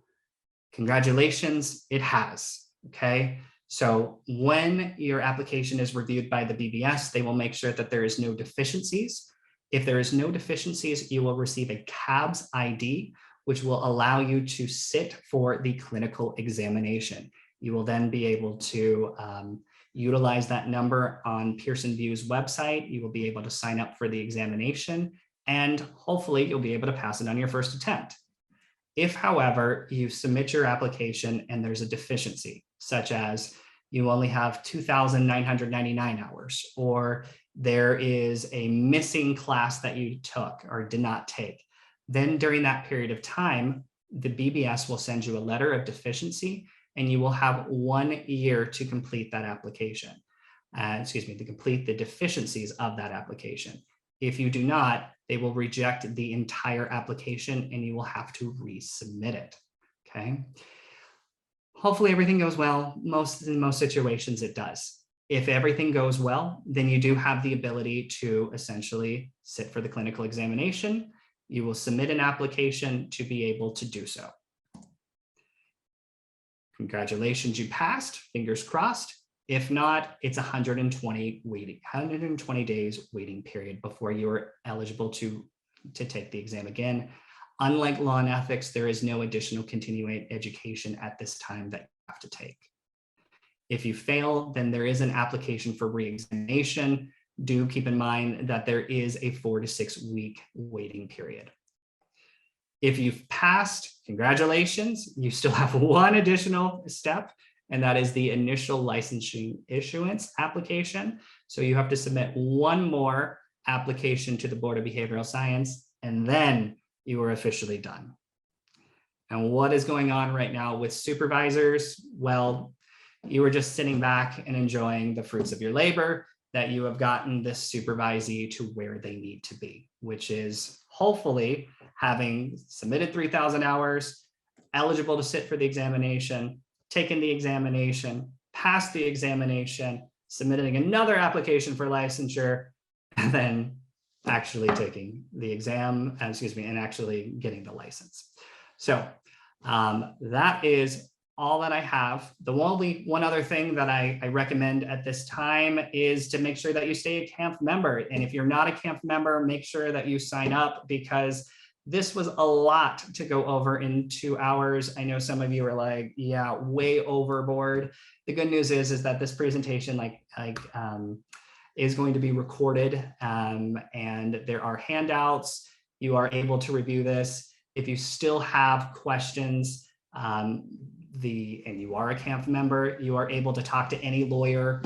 Congratulations, it has. Okay. So when your application is reviewed by the BBS, they will make sure that there is no deficiencies. If there is no deficiencies, you will receive a CABS ID, which will allow you to sit for the clinical examination. You will then be able to utilize that number on Pearson VUE's website. You will be able to sign up for the examination, and hopefully you'll be able to pass it on your first attempt. If, however, you submit your application and there's a deficiency, such as you only have 2,999 hours, or there is a missing class that you took or did not take, then during that period of time, the BBS will send you a letter of deficiency, and you will have 1 year to complete that application. To complete the deficiencies of that application. If you do not, they will reject the entire application and you will have to resubmit it. Okay. Hopefully everything goes well. In most situations it does. If everything goes well, then you do have the ability to essentially sit for the clinical examination. You will submit an application to be able to do so. Congratulations, you passed, fingers crossed. If not, it's 120 days waiting period before you are eligible to take the exam again. Unlike law and ethics, there is no additional continuing education at this time that you have to take. If you fail, then there is an application for re-examination. Do keep in mind that there is a 4 to 6 week waiting period. If you've passed, congratulations, you still have one additional step, and that is the initial licensing issuance application. So you have to submit one more application to the Board of Behavioral Science, and then you are officially done. And what is going on right now with supervisors? Well, you are just sitting back and enjoying the fruits of your labor, that you have gotten this supervisee to where they need to be, which is hopefully having submitted 3,000 hours, eligible to sit for the examination, taken the examination, passed the examination, submitting another application for licensure, and then actually taking the exam, and actually getting the license. So that is all that I have. The only one other thing that I recommend at this time is to make sure that you stay a camp member. And if you're not a camp member, make sure that you sign up, because this was a lot to go over in 2 hours. I know some of you are like, yeah, way overboard. The good news is that this presentation is going to be recorded, and there are handouts. You are able to review this. If you still have questions, and you are a camp member, you are able to talk to any lawyer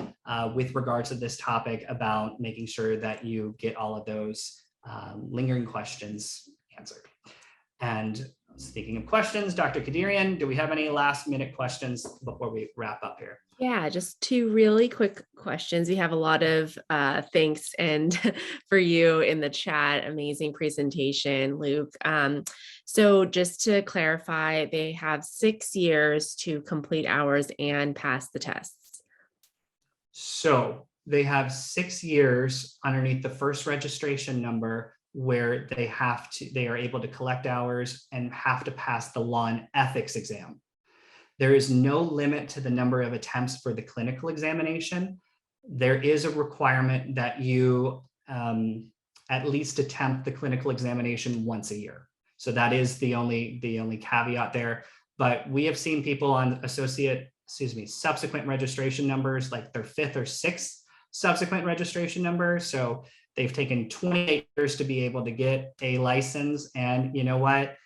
with regards to this topic about making sure that you get all of those lingering questions answered. And speaking of questions, Dr. Kadirian, do we have any last minute questions before we wrap up here? Yeah, just 2 really quick questions. We have a lot of thanks and for you in the chat. Amazing presentation, Luke. So just to clarify, they have 6 years to complete hours and pass the tests. So they have 6 years underneath the first registration number, where they are able to collect hours and have to pass the law and ethics exam. There is no limit to the number of attempts for the clinical examination. There is a requirement that you at least attempt the clinical examination once a year. So that is the only caveat there. But we have seen people on subsequent registration numbers, like their 5th or 6th subsequent registration number. So they've taken 28 years to be able to get a license. And you know what?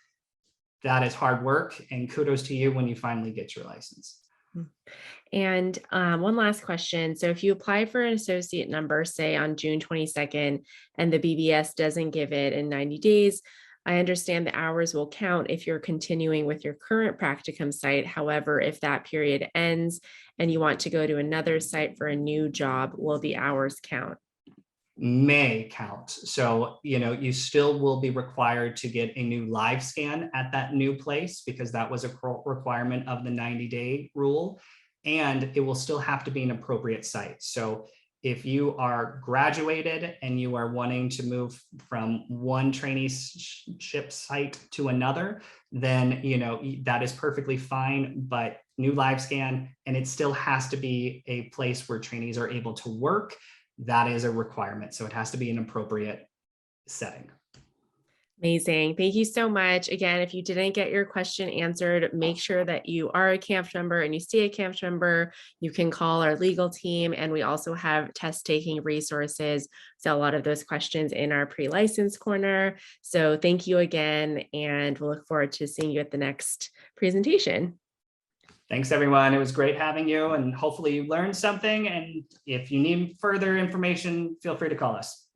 That is hard work, and kudos to you when you finally get your license. And one last question. So if you apply for an associate number, say on June 22nd, and the BBS doesn't give it in 90 days, I understand the hours will count if you're continuing with your current practicum site. However, if that period ends and you want to go to another site for a new job, will the hours count? May count. So, you still will be required to get a new live scan at that new place, because that was a requirement of the 90-day rule, and it will still have to be an appropriate site. So if you are graduated and you are wanting to move from one traineeship site to another, then, that is perfectly fine, but new live scan, and it still has to be a place where trainees are able to work. That is a requirement. So it has to be an appropriate setting. Amazing. Thank you so much. Again, if you didn't get your question answered, make sure that you are a camp member and you stay a camp member. You can call our legal team, and we also have test taking resources. So a lot of those questions in our pre-license corner. So thank you again, and we'll look forward to seeing you at the next presentation. Thanks, everyone. It was great having you, and hopefully you learned something. And if you need further information, feel free to call us.